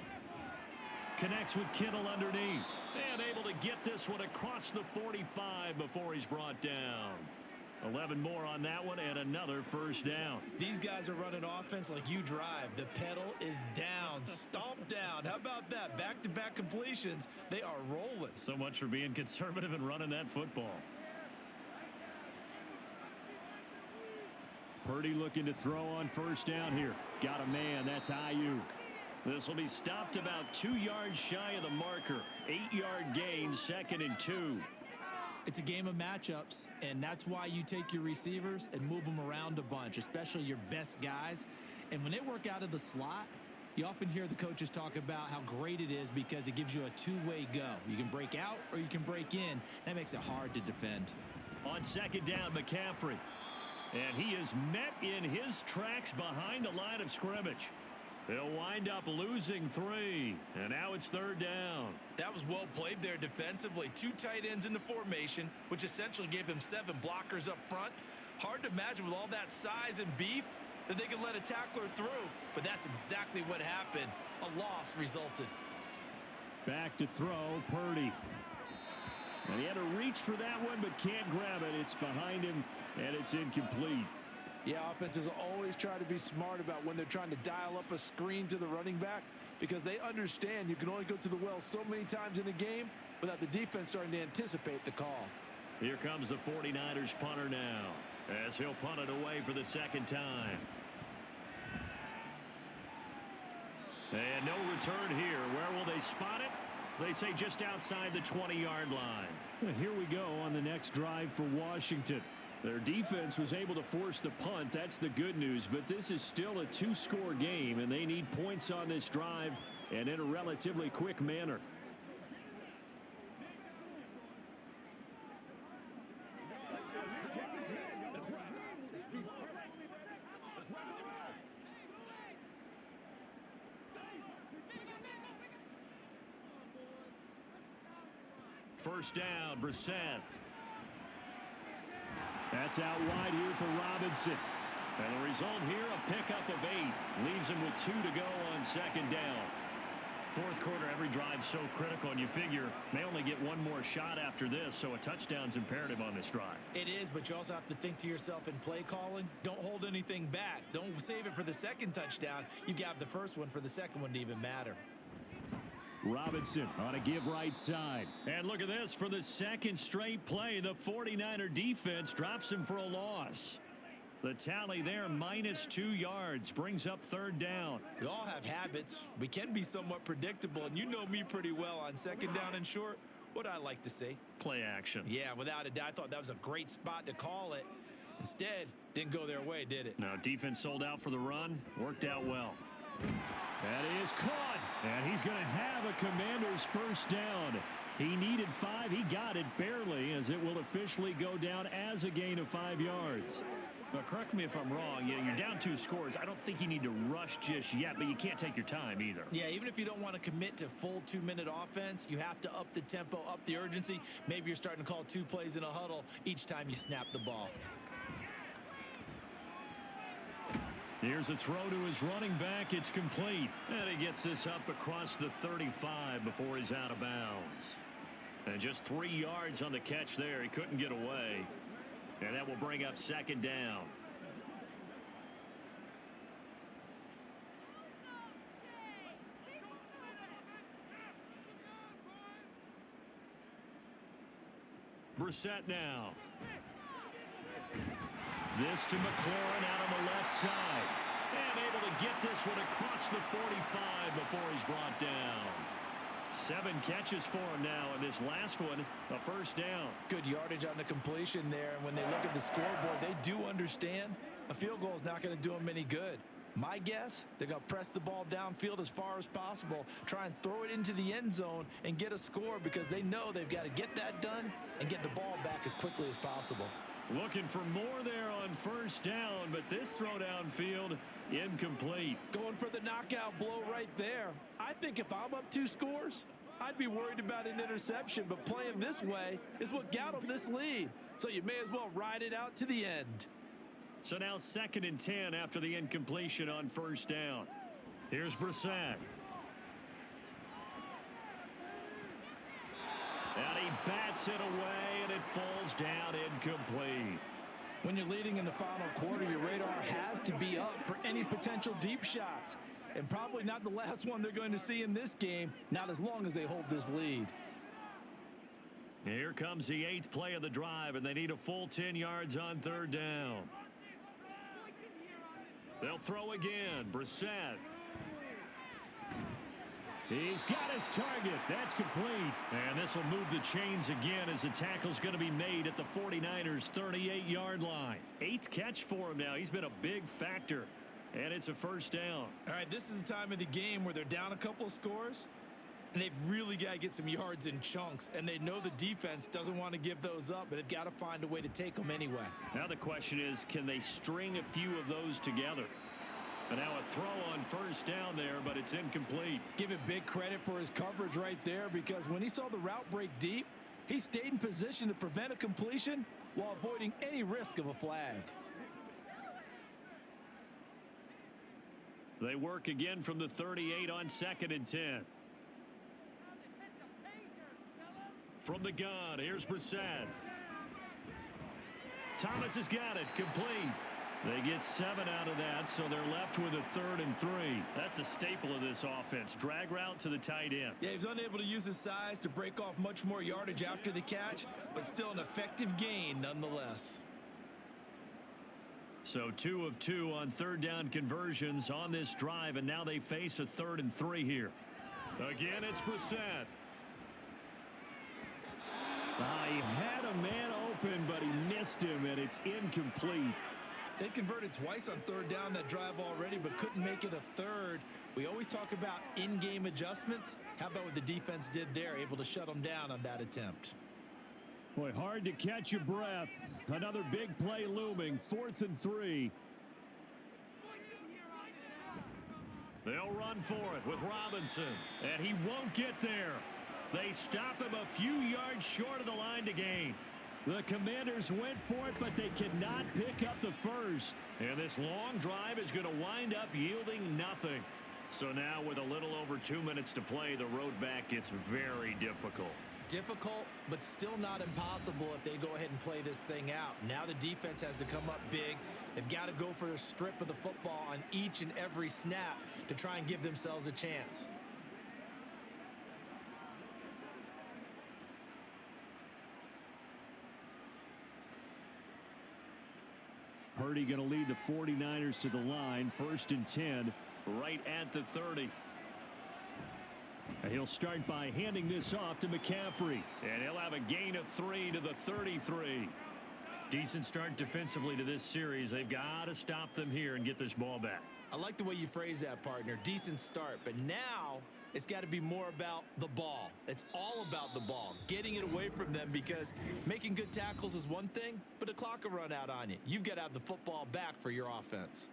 Connects with Kittle underneath. And able to get this one across the 45 before he's brought down. 11 more on that one and another first down. These guys are running offense like you drive. The pedal is down. Stomp down. How about that? Back-to-back completions. They are rolling. So much for being conservative and running that football. Purdy looking to throw on first down here. Got a man. That's Ayuk. This will be stopped about 2 yards shy of the marker. 8-yard gain, 2nd and 2. It's a game of matchups, and that's why you take your receivers and move them around a bunch, especially your best guys. And when they work out of the slot, you often hear the coaches talk about how great it is because it gives you a two-way go. You can break out or you can break in. That makes it hard to defend. On 2nd down, McCaffrey. And he is met in his tracks behind the line of scrimmage. They'll wind up losing 3, and now it's 3rd down. That was well played there defensively. 2 tight ends in the formation, which essentially gave them 7 blockers up front. Hard to imagine with all that size and beef that they could let a tackler through, but that's exactly what happened. A loss resulted. Back to throw, Purdy. And he had to reach for that one, but can't grab it. It's behind him, and it's incomplete. Yeah, offenses always try to be smart about when they're trying to dial up a screen to the running back because they understand you can only go to the well so many times in a game without the defense starting to anticipate the call. Here comes the 49ers punter now as he'll punt it away for the 2nd time. And no return here. Where will they spot it? They say just outside the 20-yard line. Well, here we go on the next drive for Washington. Their defense was able to force the punt. That's the good news. But this is still a 2-score game, and they need points on this drive and in a relatively quick manner. First down, Brissett. That's out wide here for Robinson. And the result here, a pickup of 8. Leaves him with 2 to go on 2nd down. 4th quarter, every drive so critical, and you figure may only get one more shot after this, so a touchdown's imperative on this drive. It is, but you also have to think to yourself in play calling, don't hold anything back. Don't save it for the 2nd touchdown. You got the first one for the 2nd one to even matter. Robinson on a give right side. And look at this. For the 2nd straight play, the 49er defense drops him for a loss. The tally there, -2 yards, brings up 3rd down. We all have habits. We can be somewhat predictable, and you know me pretty well on 2nd down and short. What I like to say? Play action. Yeah, without a doubt. I thought that was a great spot to call it. Instead, didn't go their way, did it? Now, defense sold out for the run. Worked out well. That is caught. And he's going to have a Commander's first down. He needed 5. He got it barely, as it will officially go down as a gain of 5 yards. But correct me if I'm wrong. You're down 2 scores. I don't think you need to rush just yet, but you can't take your time either. Yeah, even if you don't want to commit to full 2-minute offense, you have to up the tempo, up the urgency. Maybe you're starting to call 2 plays in a huddle each time you snap the ball. Here's a throw to his running back. It's complete. And he gets this up across the 35 before he's out of bounds. And just 3 yards on the catch there. He couldn't get away. And that will bring up 2nd down. Brissett now. This to McLaurin out on the left side. And able to get this one across the 45 before he's brought down. 7 catches for him now, and this last one, a first down. Good yardage on the completion there, and when they look at the scoreboard, they do understand a field goal is not going to do them any good. My guess, they're going to press the ball downfield as far as possible, try and throw it into the end zone and get a score because they know they've got to get that done and get the ball back as quickly as possible. Looking for more there on first down, but this throw downfield incomplete. Going for the knockout blow right there. I think if I'm up 2 scores, I'd be worried about an interception, but playing this way is what got them this lead. So you may as well ride it out to the end. So now 2nd and 10 after the incompletion on first down. Here's Brissett. And he bats it away, and it falls down incomplete. When you're leading in the final quarter, your radar has to be up for any potential deep shots. And probably not the last one they're going to see in this game, not as long as they hold this lead. Here comes the 8th play of the drive, and they need a full 10 yards on 3rd down. They'll throw again. Brissett. He's got his target. That's complete. And this will move the chains again as the tackle's going to be made at the 49ers' 38-yard line. 8th catch for him now. He's been a big factor. And it's a first down. All right, this is the time of the game where they're down a couple of scores, and they've really got to get some yards in chunks, and they know the defense doesn't want to give those up, but they've got to find a way to take them anyway. Now the question is, can they string a few of those together? And now a throw on first down there, but it's incomplete. Give it big credit for his coverage right there, because when he saw the route break deep, he stayed in position to prevent a completion while avoiding any risk of a flag. They work again from the 38 on 2nd and 10. From the gun, here's Brissett. Thomas has got it, complete. They get 7 out of that, so they're left with a 3rd and 3. That's a staple of this offense. Drag route to the tight end. Yeah, he was unable to use his size to break off much more yardage after the catch, but still an effective gain nonetheless. So 2 of 2 on 3rd down conversions on this drive, and now they face a 3rd and 3 here. Again, it's Brissett. He had a man open, but he missed him, and it's incomplete. They converted twice on 3rd down that drive already, but couldn't make it a 3rd. We always talk about in-game adjustments. How about what the defense did there, able to shut them down on that attempt? Boy, hard to catch your breath. Another big play looming. 4th and 3. They'll run for it with Robinson, and he won't get there. They stop him a few yards short of the line to gain. The Commanders went for it, but they cannot pick up the first. And this long drive is going to wind up yielding nothing. So now with a little over 2 minutes to play, the road back gets very difficult. Difficult, but still not impossible if they go ahead and play this thing out. Now the defense has to come up big. They've got to go for a strip of the football on each and every snap to try and give themselves a chance. Purdy going to lead the 49ers to the line. 1st and 10. Right at the 30. And he'll start by handing this off to McCaffrey. And he'll have a gain of 3 to the 33. Decent start defensively to this series. They've got to stop them here and get this ball back. I like the way you phrase that, partner. Decent start. But now it's got to be more about the ball. It's all about the ball. Getting it away from them, because making good tackles is one thing, but the clock will run out on you. You've got to have the football back for your offense.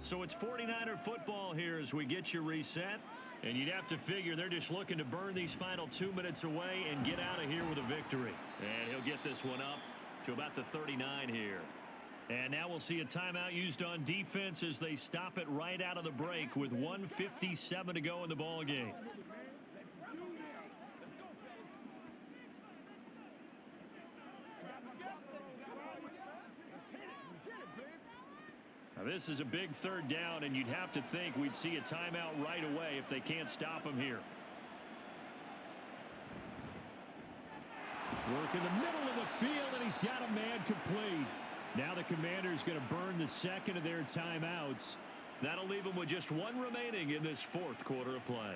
So it's 49er football here as we get you reset. And you'd have to figure they're just looking to burn these final 2 minutes away and get out of here with a victory. And he'll get this one up to about the 39 here. And now we'll see a timeout used on defense as they stop it right out of the break with 1:57 to go in the ball game. Now this is a big 3rd down, and you'd have to think we'd see a timeout right away if they can't stop him here. Work in the middle of the field, and he's got a man complete. Now the Commanders going to burn the second of their timeouts. That'll leave them with just 1 remaining in this 4th quarter of play.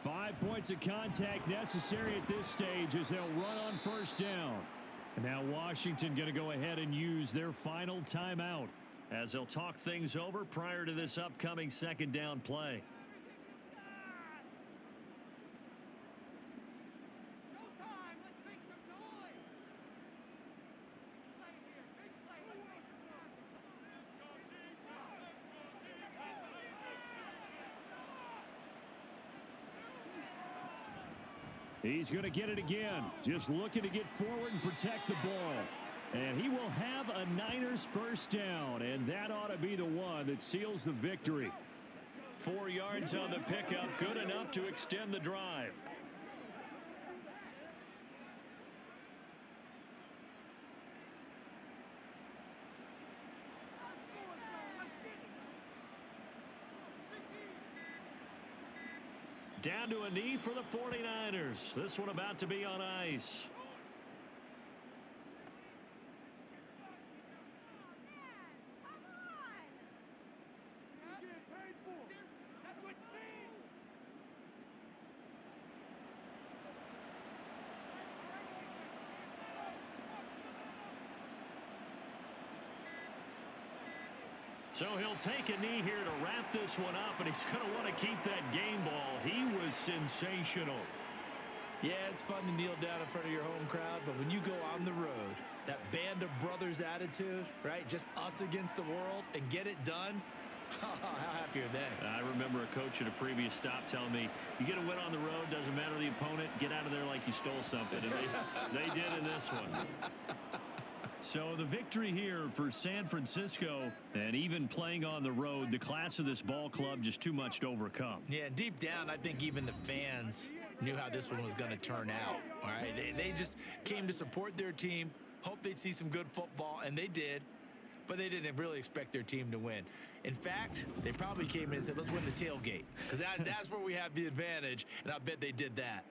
5 points of contact necessary at this stage as they'll run on first down. And now Washington going to go ahead and use their final timeout as they'll talk things over prior to this upcoming second down play. He's going to get it again. Just looking to get forward and protect the ball. And he will have a Niners first down. And that ought to be the one that seals the victory. 4 yards on the pickup. Good enough to extend the drive. Down to a knee for the 49ers. This one about to be on ice. So he'll take a knee here to wrap this one up, and he's going to want to keep that game ball. He was sensational. Yeah, it's fun to kneel down in front of your home crowd, but when you go on the road, that band of brothers attitude, right? Just us against the world and get it done. How happy are they? I remember a coach at a previous stop telling me, you get a win on the road, doesn't matter the opponent, get out of there like you stole something. And they did in this one. So the victory here for San Francisco, and even playing on the road, the class of this ball club just too much to overcome. Yeah, deep down, I think even the fans knew how this one was going to turn out. All right, they just came to support their team, hoped they'd see some good football, and they did. But they didn't really expect their team to win. In fact, they probably came in and said, let's win the tailgate, because that's where we have the advantage, and I bet they did that.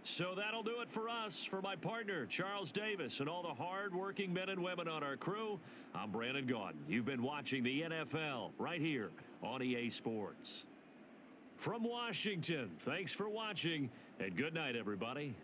So that'll do it for us. For my partner, Charles Davis, and all the hard-working men and women on our crew, I'm Brandon Gaudin. You've been watching the NFL right here on EA Sports. From Washington, thanks for watching, and good night, everybody.